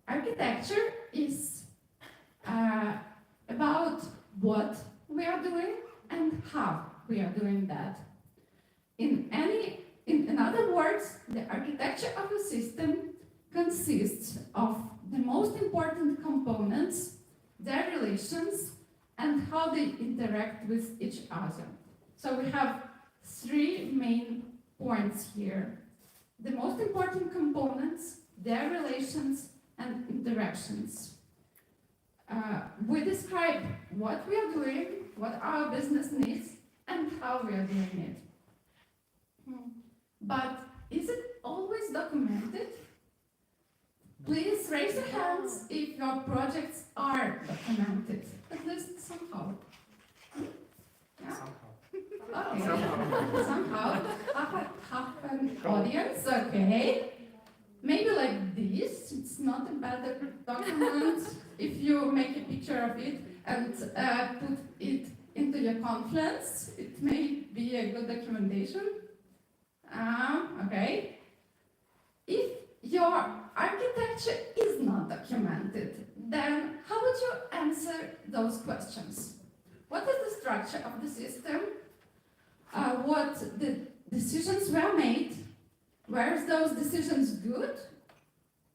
Architecture is about what we are doing and how we are doing that. In other words, the architecture of a system consists of the most important components, their relations, and how they interact with each other. So we have three main points here. The most important components, their relations, and interactions. We describe what we are doing, what our business needs, and how we are doing it. But is it always documented? Please raise your hands if your projects are documented, at least somehow. Yeah? Okay. Somehow. Half okay. Maybe like this, it's not a bad document if you make a picture of it and put it into your Confluence. It may be a good documentation. Okay. If your architecture is not documented, then how would you answer those questions? What is the structure of the system? What the decisions were made? Where is those decisions good?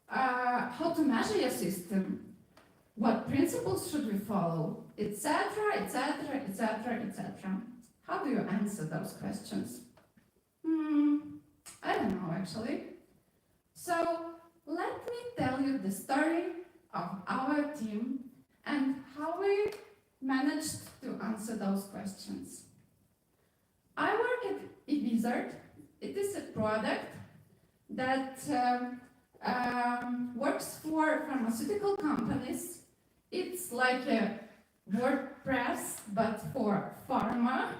How to measure your system? What principles should we follow? Etc., etc., etc., etc. How do you answer those questions? I don't know, actually. So let me tell you the story of our team and how we managed to answer those questions. I work at eWizard. It is a product that works for pharmaceutical companies. It's like a WordPress, but for pharma,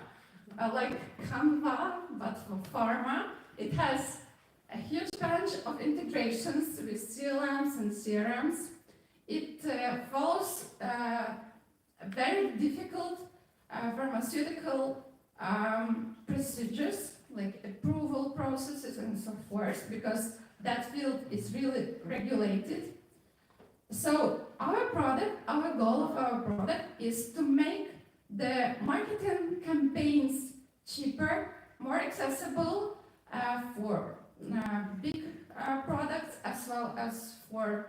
like Canva, but for pharma. It has a huge bunch of integrations with CLMs and CRMs. It follows very difficult pharmaceutical procedures, like approval processes and so forth, because that field is really regulated. So our product, our goal of our product is to make the marketing campaigns cheaper, more accessible for big products as well as for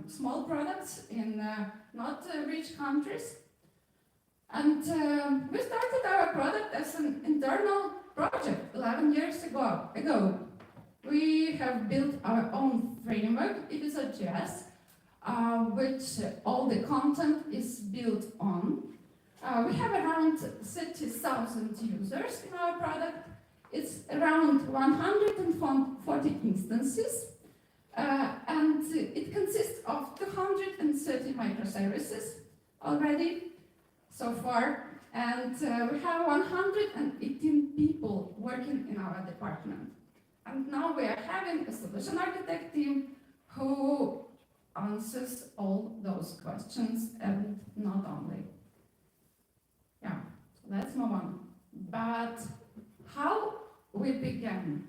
small products in not rich countries. And we started our product as an internal project 11 years ago. We have built our own framework, Episode.js, which all the content is built on. We have around 30,000 users in our product. It's around 140 instances, and it consists of 230 microservices already so far, and we have 118 people working in our department. And now we are having a solution architect team who answers all those questions, and not only. Yeah, let's move on. But how we began?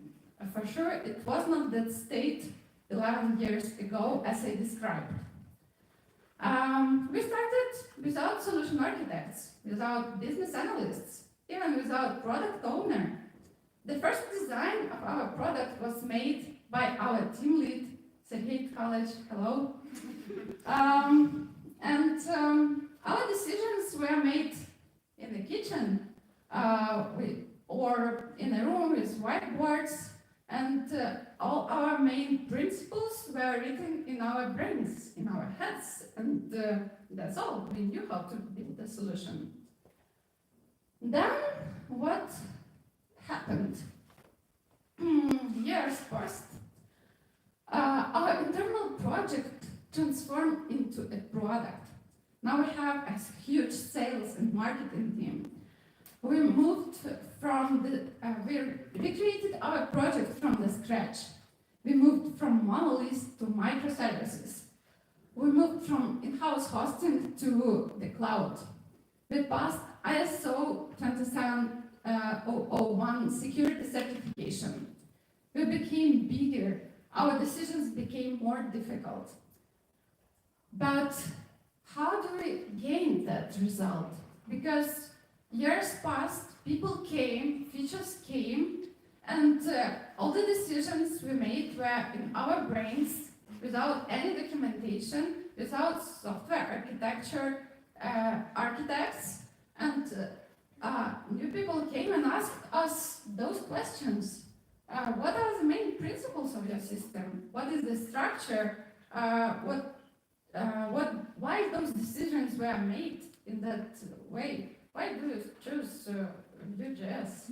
For sure, it was not that state 11 years ago as I described. We started without solution architects, without business analysts, even without product owner. The first design of our product was made by our team lead, Sergei College, hello. Our decisions were made in the kitchen or in a room with whiteboards, and all our main principles were written in our brains, in our heads, and that's all. We knew how to build a solution. Then, what happened? Years passed. Our internal project transformed into a product. Now we have a huge sales and marketing team. We moved from we created our project from the scratch. We moved from monoliths to microservices. We moved from in-house hosting to the cloud. We passed ISO 27001 security certification. We became bigger. Our decisions became more difficult. But how do we gain that result? Because years passed, people came, features came, and all the decisions we made were in our brains, without any documentation, without software architecture architects, and new people came and asked us those questions. What are the main principles of your system? What is the structure? Why those decisions were made in that way? Why do you choose Vue.js?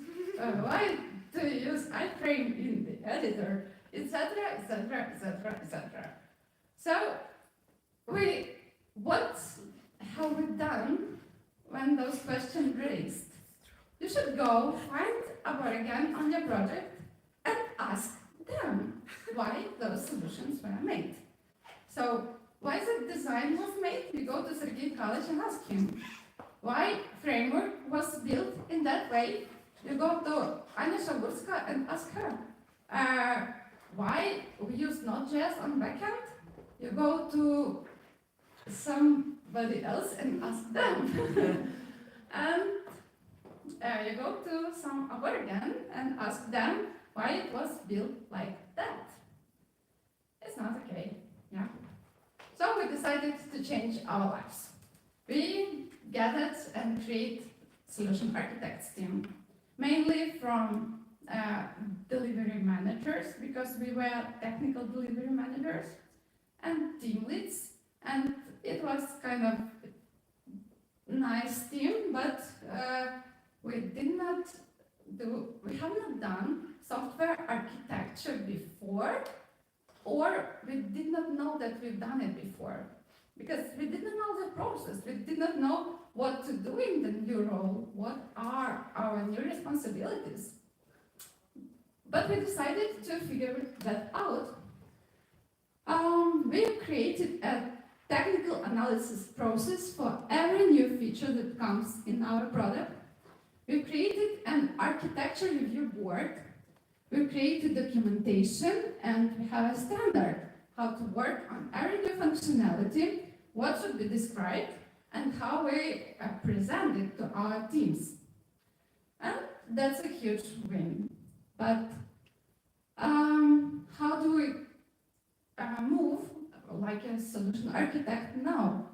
Why do you use iframe in the editor? Etc., etc., etc., etc. So, what have we done when those questions raised? You should go find a again on your project ask them why those solutions were made. So why the design was made? You go to Sergei College and ask him. Why framework was built in that way? You go to Shavurska and ask her. Why we use Node.js on backend? You go to somebody else and ask them. And you go to some other again and ask them why it was built like that. It's not okay, yeah. So we decided to change our lives. We gathered and create solution architects team, mainly from delivery managers, because we were technical delivery managers, and team leads, and it was kind of nice team, but we have not done software architecture before, or we did not know that we've done it before, because we didn't know the process, we did not know what to do in the new role, what are our new responsibilities. But we decided to figure that out. We created a technical analysis process for every new feature that comes in our product. We created an architecture review board. We created documentation, and we have a standard how to work on every new functionality, what should be described, and how we present it to our teams. And that's a huge win. But how do we move like a solution architect now?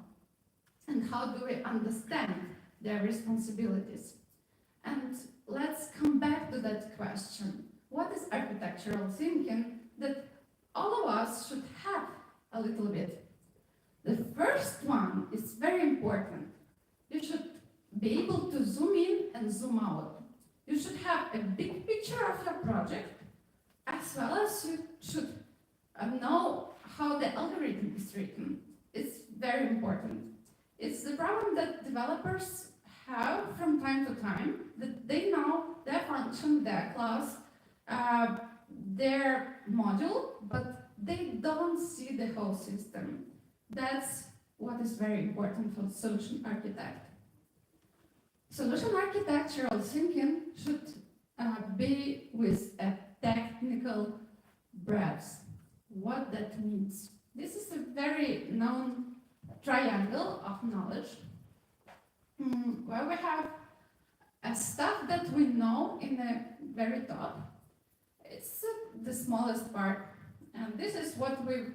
And how do we understand their responsibilities? And let's come back to that question. What is architectural thinking that all of us should have a little bit? The first one is very important. You should be able to zoom in and zoom out. You should have a big picture of your project, as well as you should know how the algorithm is written. It's very important. It's the problem that developers have from time to time, that they know their function, their class, their module, but they don't see the whole system. That's what is very important for solution architect. Solution architectural thinking should be with a technical breadth. What that means? This is a very known triangle of knowledge, where we have stuff that we know in the very top. It's the smallest part, and this is what we've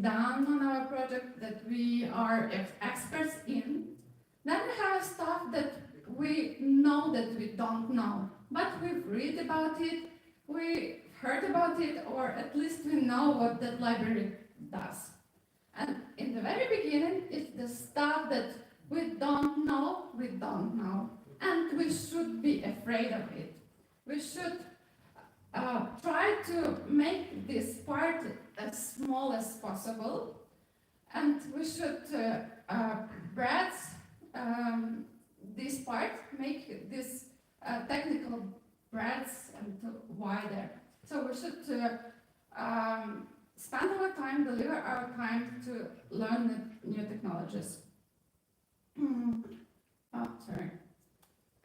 done on our project, that we are experts in. Then we have stuff that we know that we don't know, but we've read about it, we heard about it, or at least we know what that library does. And in the very beginning, it's the stuff that we don't know, and we should be afraid of it. We should try to make this part as small as possible, and we should breadth this part, make this technical breadth and wider. So we should spend our time, deliver our time to learn the new technologies.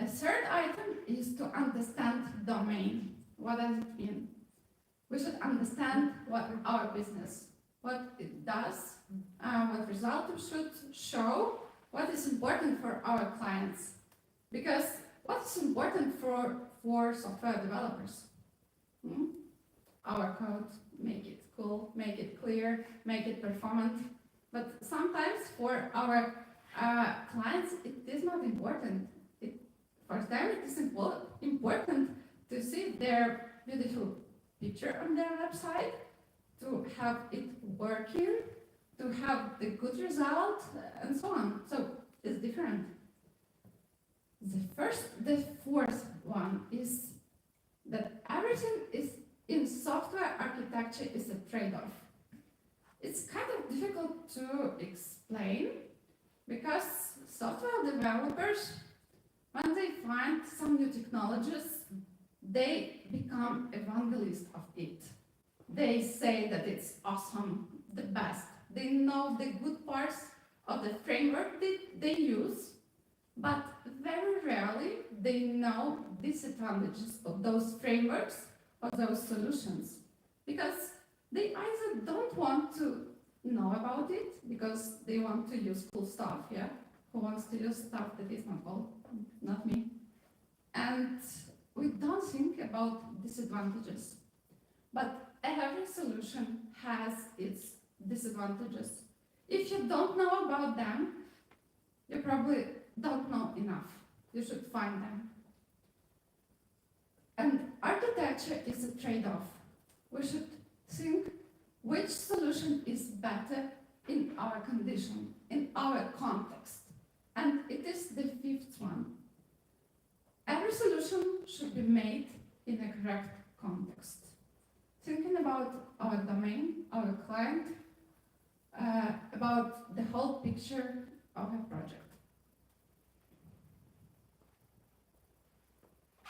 A third item is to understand domain. What does it mean? We should understand what our business, what it does, what result it should show, what is important for our clients. Because what's important for software developers? Our code, make it cool, make it clear, make it performant. But sometimes for our clients, it is not important. For them, it is important to see their beautiful picture on their website, to have it working, to have the good result, and so on. So it's different. The fourth one is that everything is in software architecture is a trade-off. It's kind of difficult to explain, because software developers, when they find some new technologies, they become evangelists of it. They say that it's awesome, the best. They know the good parts of the framework that they use, but very rarely they know disadvantages of those frameworks or those solutions, because they either don't want to know about it because they want to use cool stuff, yeah? Who wants to use stuff that is not cool? Not me. And we don't think about disadvantages. But every solution has its disadvantages. If you don't know about them, you probably don't know enough. You should find them. And architecture is a trade-off. We should think which solution is better in our condition, in our context. And it is the fifth one. Every solution should be made in a correct context. Thinking about our domain, our client, about the whole picture of a project.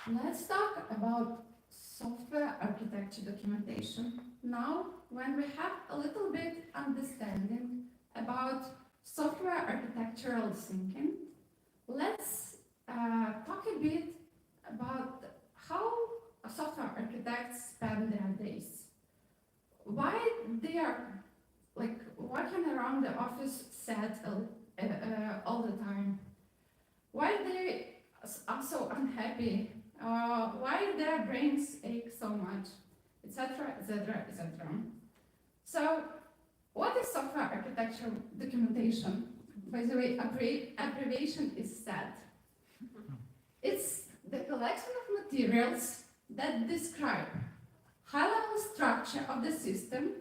Let's talk about software architecture documentation. Now, when we have a little bit understanding about software architectural thinking, let's talk a bit about how software architects spend their days. Why they are like walking around the office sad all the time? Why they are so unhappy? Why their brains ache so much, etc., etc., etc. So, what is software architecture documentation? By the way, abbreviation is SAD. It's the collection of materials that describe high-level structure of the system.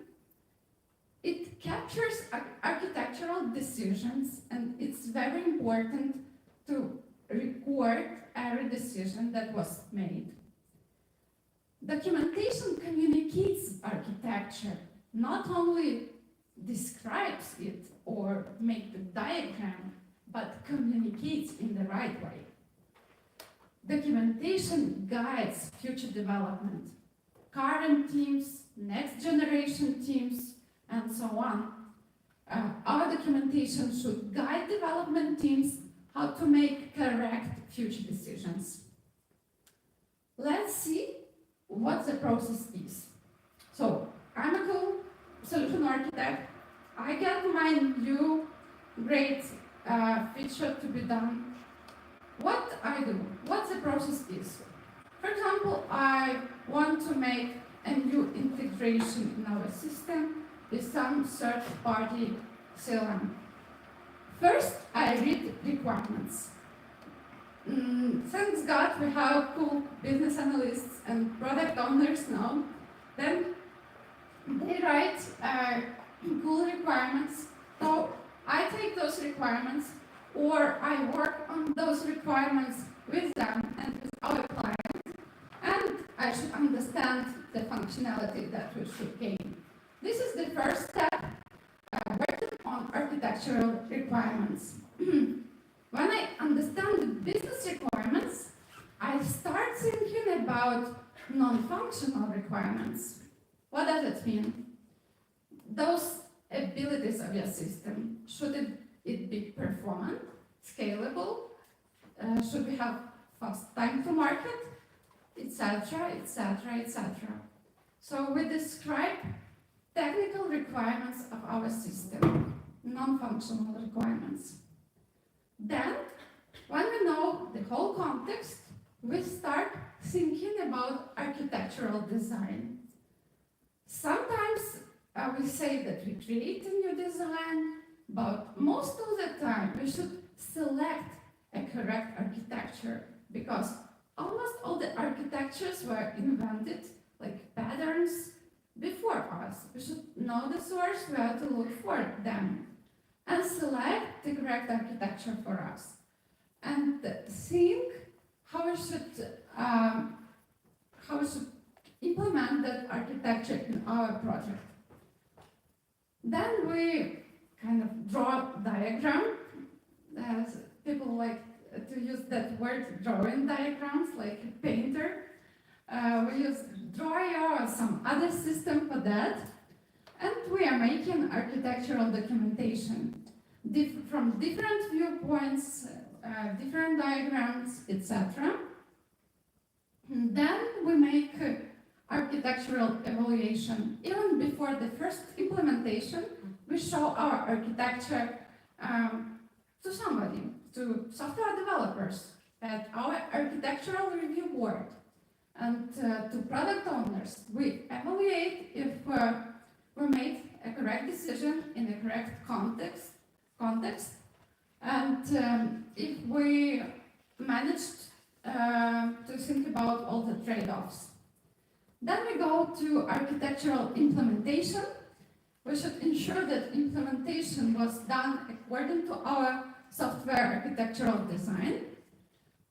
It captures architectural decisions, and it's very important to record every decision that was made. Documentation communicates architecture, not only describes it or makes the diagram, but communicates in the right way. Documentation guides future development. Current teams, next generation teams, and so on. Our documentation should guide development teams how to make correct future decisions. Let's see what the process is. So, I'm a cool solution architect. I get my new great feature to be done. What I do, what the process is. For example, I want to make a new integration in our system with some third-party CLM. First, I read requirements. Thanks God we have cool business analysts and product owners now. Then they write cool requirements. So I take those requirements, or I work on those requirements with them and with our client, and I should understand the functionality that we should gain. This is the first step, working on architectural requirements. When I understand the business requirements, I start thinking about non-functional requirements. What does it mean? Those abilities of your system, should it be performant, scalable, should we have fast time to market, etc., etc., etc. So we describe technical requirements of our system, non-functional requirements. Then, when we know the whole context, we start thinking about architectural design. Sometimes we say that we create a new design, but most of the time we should select a correct architecture, because almost all the architectures were invented, like patterns, before us. We should know the source, where to look for them, and select the correct architecture for us. And think how we should implement that architecture in our project. Then we kind of draw a diagram. People like to use that word, drawing diagrams, like a painter. We use Drawer or some other system for that. And we are making architectural documentation from different viewpoints, different diagrams, etc. Then we make architectural evaluation. Even before the first implementation, we show our architecture to somebody, to software developers, at our architectural review board, and to product owners. We evaluate if we made a correct decision in a correct context, and if we managed to think about all the trade-offs. Then we go to architectural implementation. We should ensure that implementation was done according to our software architectural design.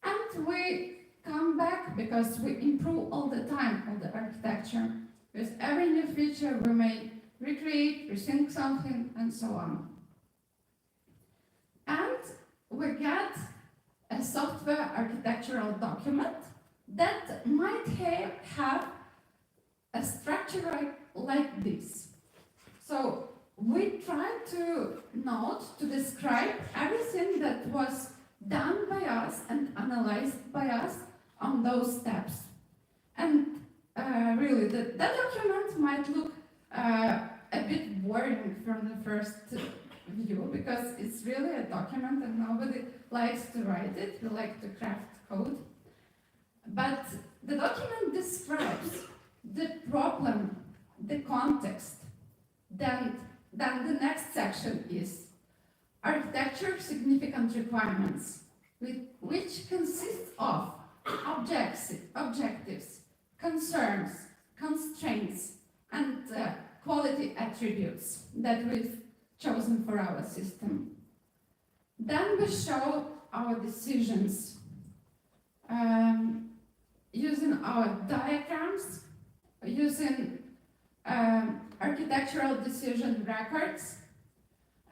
And we come back because we improve all the time of the architecture. With every new feature we may recreate, rethink something, and so on. And we get a software architectural document that might have a structure like this. So we try to note, to describe everything that was done by us and analyzed by us on those steps. And really, that document might look a bit boring from the first view, because it's really a document and nobody likes to write it. We like to craft code. But the document describes the problem, the context. Then the next section is architecture significant requirements, which consists of objectives, concerns, constraints, and quality attributes that we've chosen for our system. Then we show our decisions using our diagrams, using architectural decision records,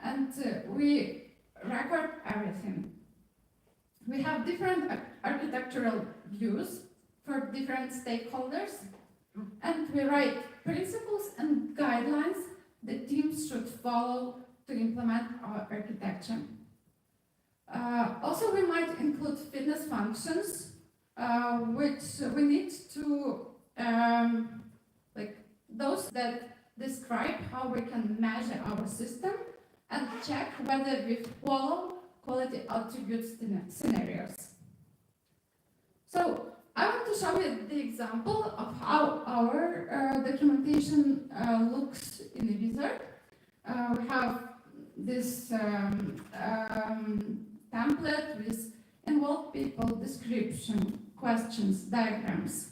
and we record everything. We have different architectural views for different stakeholders, and we write principles and guidelines the teams should follow to implement our architecture. Also, we might include fitness functions, which we need to, like those that describe how we can measure our system and check whether we follow quality attributes scenarios. So I want to show you the example of how our documentation looks in a wizard. We have this template with involved people, description, questions, diagrams.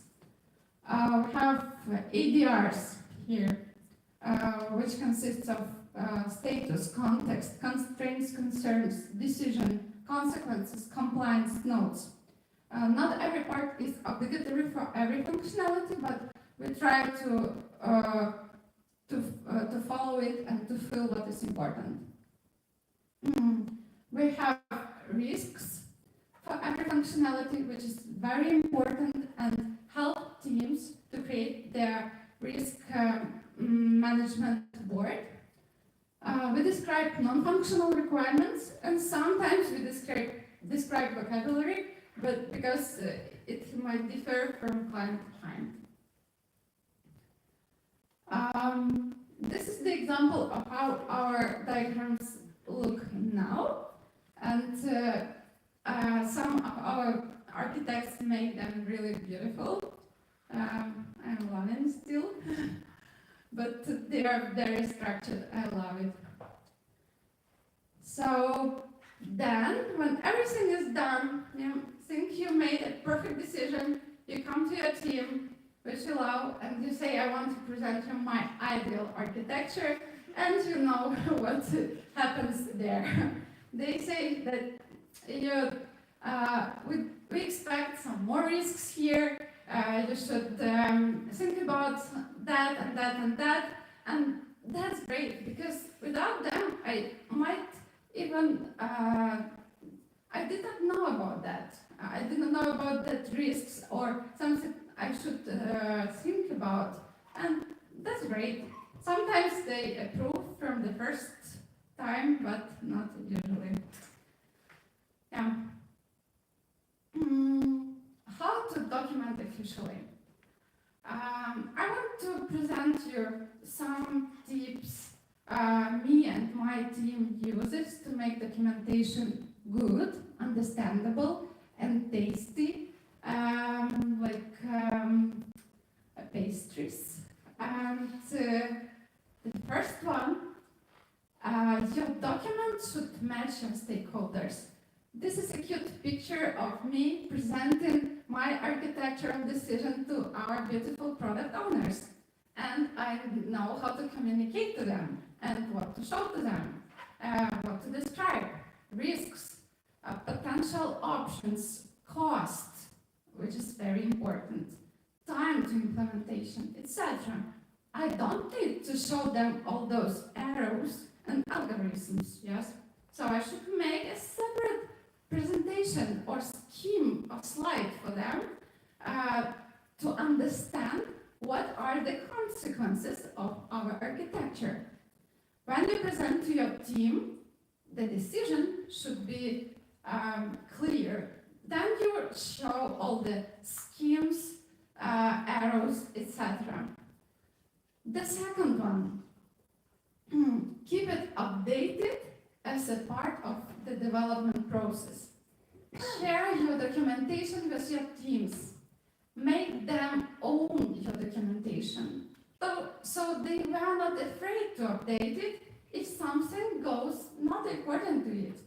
We have ADRs here, which consists of status, context, constraints, concerns, decision, consequences, compliance, notes. Not every part is obligatory for every functionality, but we try to follow it and to feel what is important. We have risks for every functionality, which is very important and help teams to create their risk management board. We describe non-functional requirements, and sometimes we describe vocabulary, but because it might differ from client to client. This is the example of how our diagrams look now, and some of our architects made them really beautiful. I'm loving still, but they are very structured. I love it. So then, when everything is done, you think you made a perfect decision, you come to your team, we chill out, and you say, I want to present you my ideal architecture, and you know what happens there. They say that we expect some more risks here, you should think about that and that and that, and that's great, because without them, I might even, I did not know about that. I didn't know about that risks or something. I should think about. And that's great. Sometimes they approve from the first time, but not usually. Yeah. How to document officially? I want to present you some tips me and my team uses to make documentation good, understandable, and tasty, pastries. And the first one, your document should match your stakeholders. This is a cute picture of me presenting my architectural decision to our beautiful product owners. And I know how to communicate to them and what to show to them, what to describe, risks, potential options, cost, which is very important, time to implementation, etc. I don't need to show them all those arrows and algorithms, yes? So I should make a separate presentation or scheme of slide for them to understand what are the consequences of our architecture. When you present to your team, the decision should be clear. Then you show all the schemes, arrows, etc. The second one, keep it updated as a part of the development process. Share your documentation with your teams. Make them own your documentation. So they were not afraid to update it if something goes not according to it.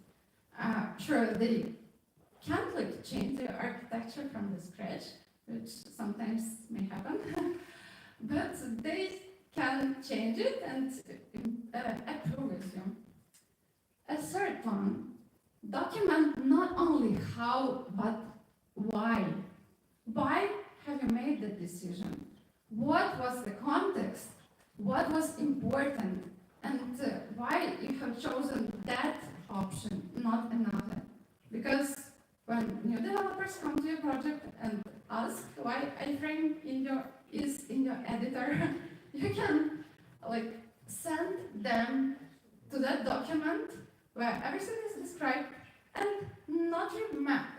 Sure, they can't change their architecture from the scratch, which sometimes may happen, but they can change it and approve with you. A third one, document not only how, but why. Why have you made the decision? What was the context? What was important? And why you have chosen that option, not another? Because when new developers come to your project and ask why iframe is in your editor, you can send them to that document where everything is described and not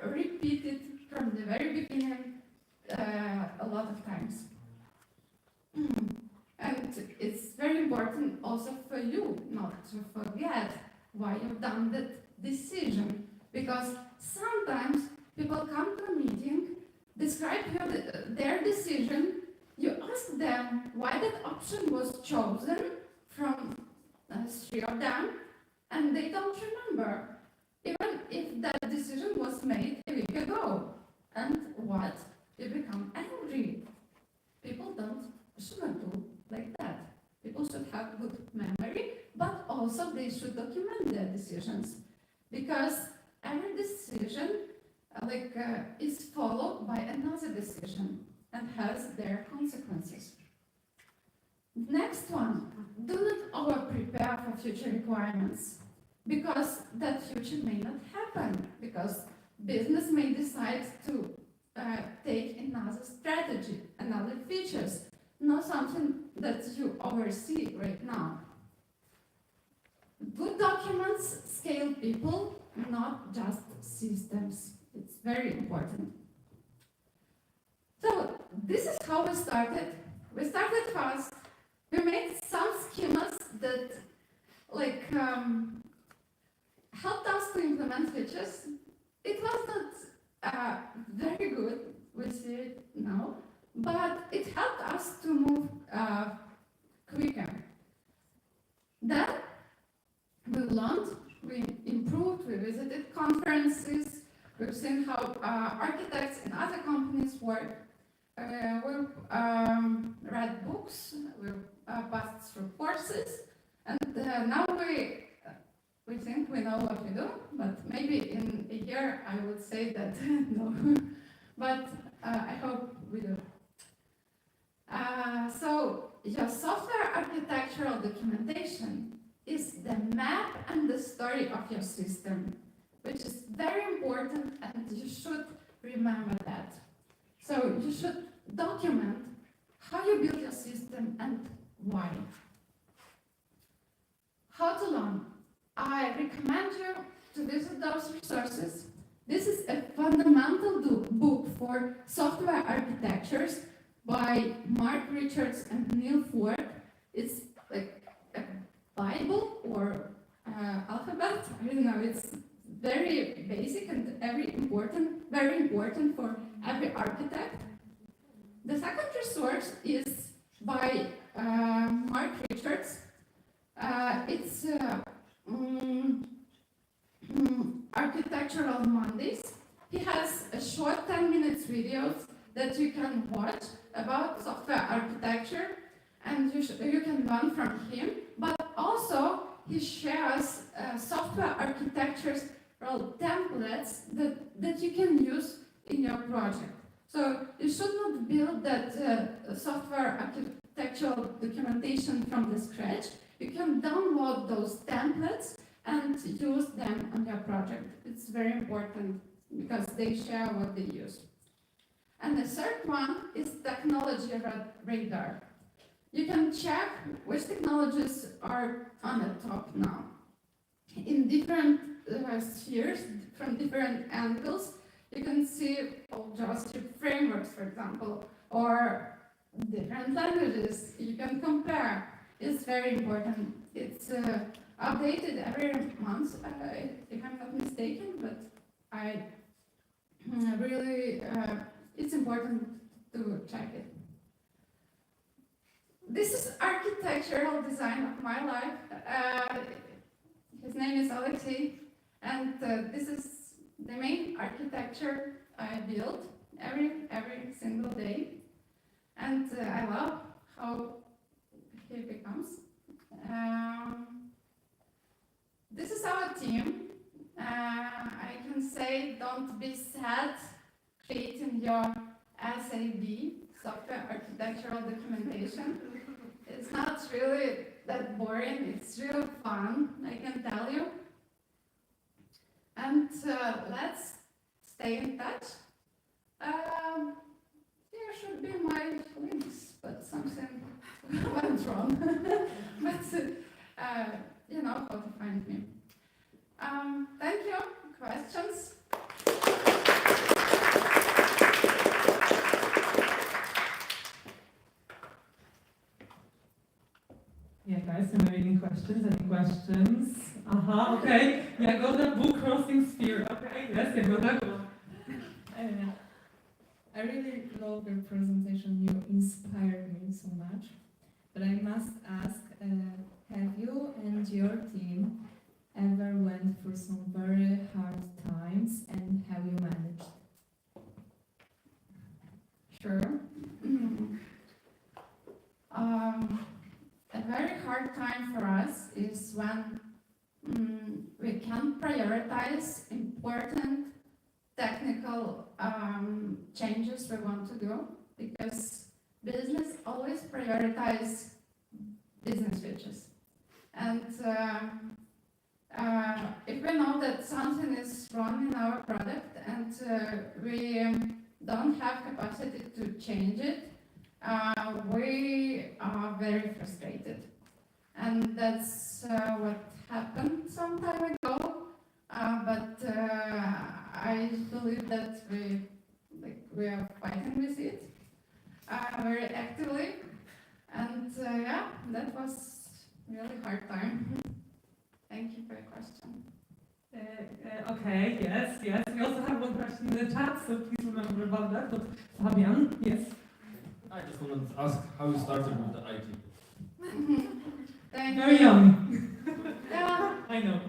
repeat it from the very beginning a lot of times. And it's very important also for you not to forget why you've done that decision, because sometimes people come to a meeting, describe their decision, you ask them why that option was chosen from 3 of them, and they don't remember, even if that decision was made a week ago. And what? You become angry. People shouldn't do like that. People should have good memory, but also they should document their decisions, because every decision is followed by another decision and has their consequences. Next one, do not over-prepare for future requirements, because that future may not happen, because business may decide to take another strategy, another features, not something that you oversee right now. Good documents scale people, not just systems. It's very important. So this is how we started. We started fast. We made some schemas that helped us to implement features. It was not very good, we see it now, but it helped us to move quicker. Then we learned, we improved, we visited conferences, we've seen how architects in other companies work. We read books, we passed through courses, and now we think we know what we do, but maybe in a year I would say that no, but I hope we do. So your software architectural documentation is the map and the story of your system, which is very important, and you should remember that. So you should document how you build your system and why. How to learn. I recommend you to visit those resources. This is a fundamental book for software architectures by Mark Richards and Neil Ford. It's like a Bible or alphabet. I don't know. It's very basic and very important for every architect. The second resource is by Mark Richards. It's Architectural Mondays. He has a short 10 minutes videos that you can watch about software architecture, and you can learn from him. But also he shares software architectures templates that you can use in your project. So you should not build that software architectural documentation from the scratch. You can download those templates and use them on your project. It's very important because they share what they use. And the third one is technology radar. You can check which technologies are on the top now. In different spheres, from different angles, you can see JavaScript frameworks, for example, or different languages you can compare. It's very important. It's updated every month, if I'm not mistaken, but I really, it's important to check it. This is architectural design of my life. His name is Alexei, and this is the main architecture I build every single day, and I love how he becomes. This is our team. I can say, don't be sad creating your SAD, software architectural documentation. It's not really that boring, it's real fun, I can tell you. And let's stay in touch. Here should be my links, but something went wrong. But you know how to find me. Thank you. Questions? Yeah, guys, am I reading questions? Any questions? Okay. Yeah, go the book crossing sphere. Okay, yes, yeah, go that one. I really love your presentation. You inspired me so much. But I must ask, have you and your team ever went through some very hard times, and have you managed? Sure. A very hard time for us is when we can't prioritize important technical changes we want to do, because business always prioritize business features. And if we know that something is wrong in our product and we don't have capacity to change it, we are very frustrated. And that's what happened some time ago, but I believe that we are fighting with it very actively, and yeah, that was really hard time. Thank you for your question. Okay, yes. We also have one question in the chat, so please remember about that. But Fabian, yes. I just wanted to ask how you started with the IT. Thank Very you. young. Yeah. I know.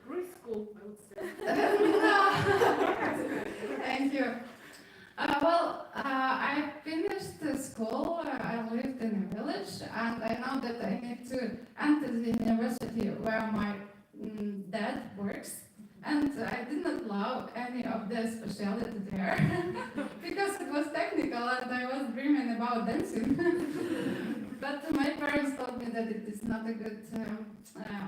Preschool, I would say. Thank you. I finished school. I lived in a village, and I know that I need to enter the university where my dad works. And I did not love any of the specialty there because it was technical and I was dreaming about dancing. But my parents told me that it is not a good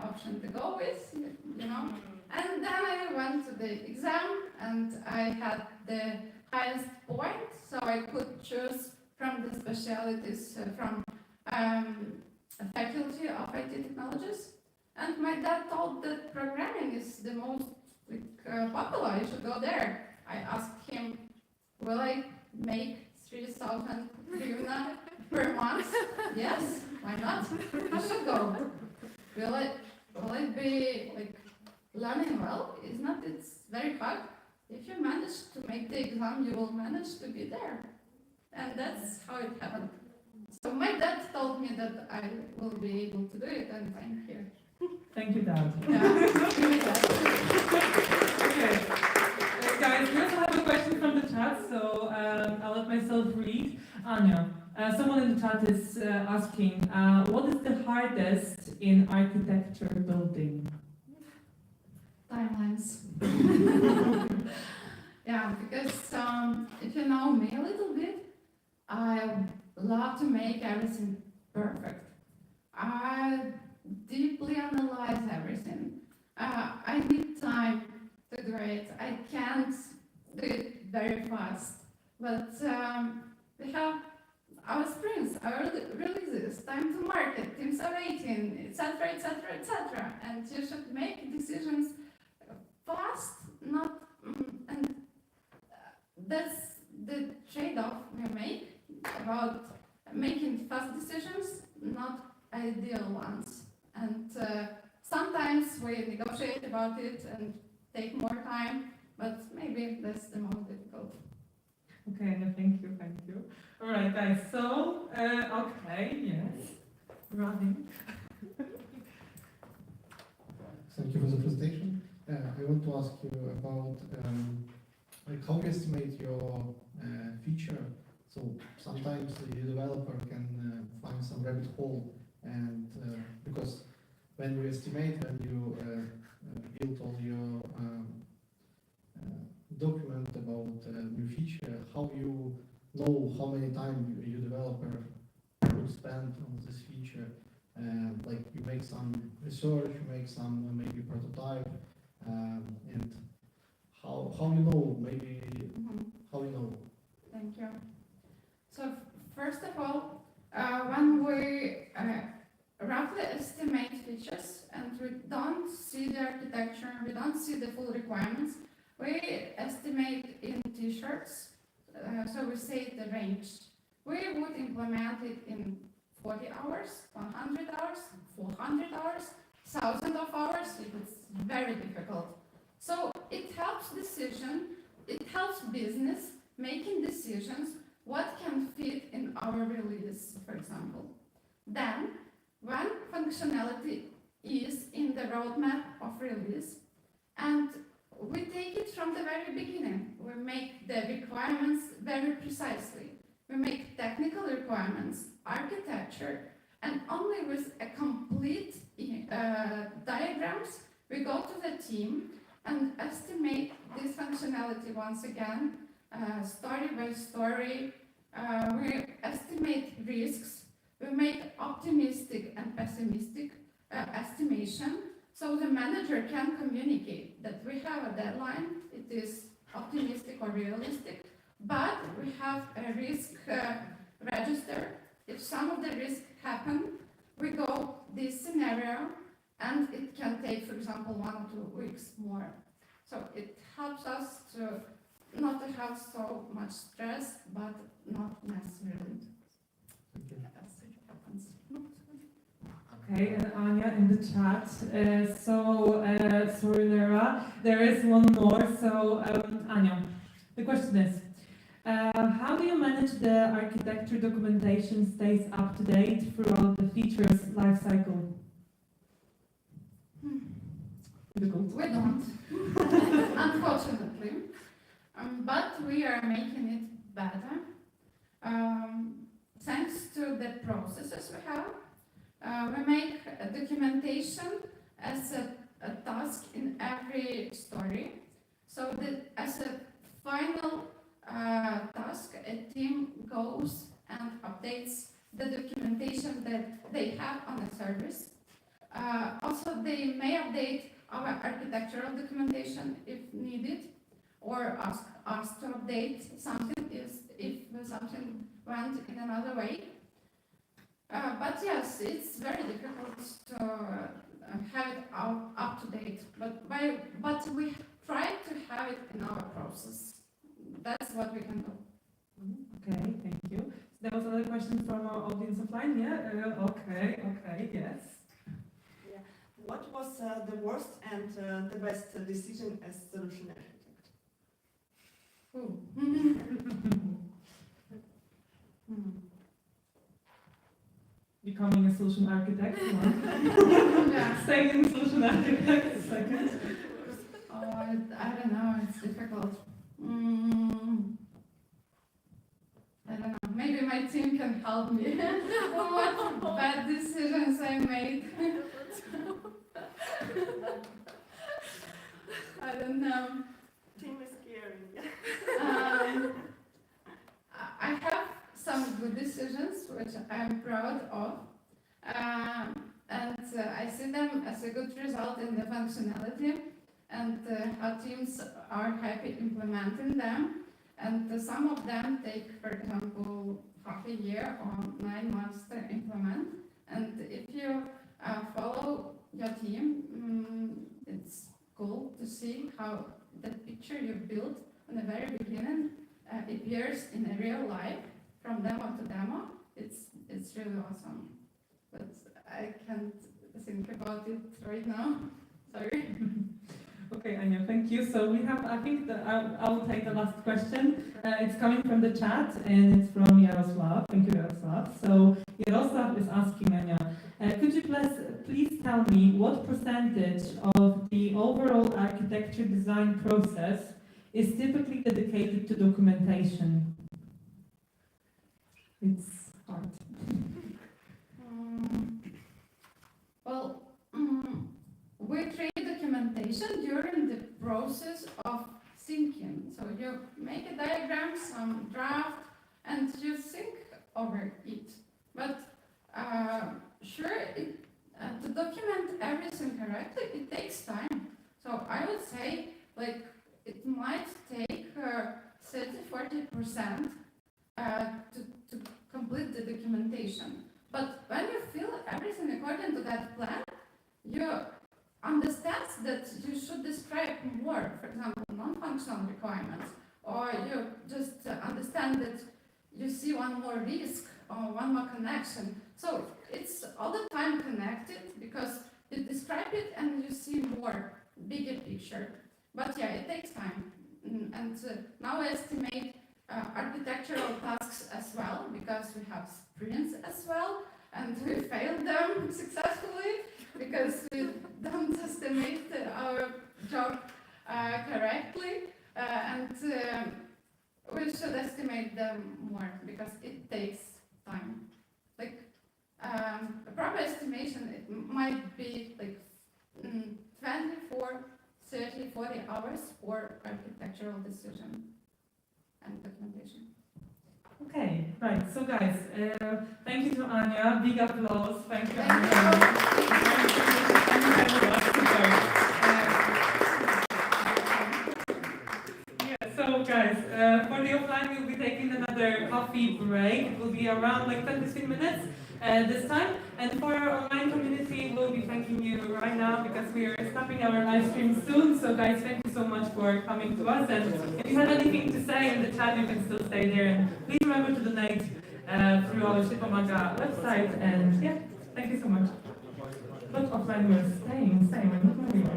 option to go with, you know. And then I went to the exam and I had the highest point, so I could choose from the specialties from Faculty of IT Technologies. And my dad thought that programming is the most popular, I should go there. I asked him, will I make 3,000 hryvnia per month? Yes, why not? I should go. Will it be like learning well? It's very hard. If you manage to make the exam, you will manage to be there. And that's how it happened. So my dad told me that I will be able to do it, and I'm here. Thank you, Dad. Yeah. Okay. Guys, we also have a question from the chat, so I'll let myself read. Anya, someone in the chat is asking, what is the hardest in architecture building? Timelines. Yeah, because if you know me a little bit, I love to make everything perfect. I deeply analyze everything. I need time to do it. I can't do it very fast. But we have our sprints, our releases, time to market, teams are rating, etc., etc., etc. And you should make decisions fast, not and that's the trade-off we make about making fast decisions, not ideal ones. And sometimes we negotiate about it and take more time, but maybe that's the most difficult. Okay, no, thank you. All right, guys, so, okay, yes, running. Thank you for the presentation. I want to ask you about like how you estimate your feature. So sometimes the developer can find some rabbit hole, and because when you estimate, when you build all your document about new feature, how you know how many time your developer will spend on this feature. Like you make some research, you make some maybe prototype, and how you know maybe how you know. Thank you. So first of all, when we roughly estimate features and we don't see the architecture, we don't see the full requirements, we estimate in t-shirts. So we say the range. We would implement it in 40 hours, 100 hours, 400 hours, 1,000 of hours, if it's very difficult. So it helps business making decisions what can fit in our release, for example. Then, when functionality is in the roadmap of release, and we take it from the very beginning, we make the requirements very precisely. We make technical requirements, architecture, and only with a complete diagrams, we go to the team and estimate this functionality once again, story by story. We estimate risks. We make optimistic and pessimistic estimation, so the manager can communicate that we have a deadline, it is optimistic or realistic, but we have a risk register. If some of the risks happen, we go this scenario, and it can take, for example, 1 or 2 weeks more. So it helps us to not to have so much stress, but not necessarily. As it happens. Okay, and Anya in the chat. Sorry, Lara, there is one more. So, Anya, the question is, how do you manage the architecture documentation stays up to date throughout the features lifecycle? Difficult. We don't, unfortunately, but we are making it better. Thanks to the processes we have, we make a documentation as a task in every story. So that as a final task, a team goes and updates the documentation that they have on a service. Also, they may update our architectural documentation if needed. or ask us to update something if something went in another way. But yes, it's very difficult to have it up to date. But we try to have it in our process. That's what we can do. Okay, thank you. There was another question from our audience offline. Yeah. Okay. Yes. Yeah. What was the worst and the best decision as solution architect? Becoming a solution architect. Yeah. Staying in solution architect. Second. Oh, I don't know. It's difficult. I don't know. Maybe my team can help me. What bad decisions I made. I don't know. Team is scary. I have some good decisions which I'm proud of, and I see them as a good result in the functionality and how teams are happy implementing them. And some of them take, for example, half a year or 9 months to implement. And if you follow your team, it's cool to see how that picture you built in the very beginning appears in a real life from demo to demo. It's really awesome. But I can't think about it right now. Sorry. Okay, Anya, thank you. So we have, I think I will take the last question. It's coming from the chat and it's from Yaroslav. Thank you, Yaroslav. So Yaroslav is asking Anya, could you please tell me what percentage of the overall architecture design process is typically dedicated to documentation? It's hard. We create documentation during the process of thinking. So you make a diagram, some draft, and you think over it. But to document everything correctly, it takes time. So I would say, like, it might take 30–40% to complete the documentation. But when you fill everything according to that plan, you understand that you should describe more, for example, non-functional requirements, or you just understand that you see one more risk or one more connection. So it's all the time connected because you describe it and you see more, bigger picture. But yeah, it takes time. And now we estimate architectural tasks as well, because we have sprints as well, and we failed them successfully because we don't estimate our job correctly, and we should estimate them more because it takes time. Like a proper estimation, it might be like 24, 30, 40 hours for architectural decision and documentation. Okay, right. So guys, thank you to Anya. Big applause. Thank you, Anya. Yeah, so guys, for the offline we'll be taking another coffee break. It will be around like 10–15 minutes this time. And for our online community, we'll be thanking you right now because we are stopping our live stream soon. So guys, thank you so much for coming to us. And if you have anything to say in the chat, you can still stay there. And please remember to donate through our Shipomaga website. And yeah, thank you so much. But offline we're staying, we're not moving.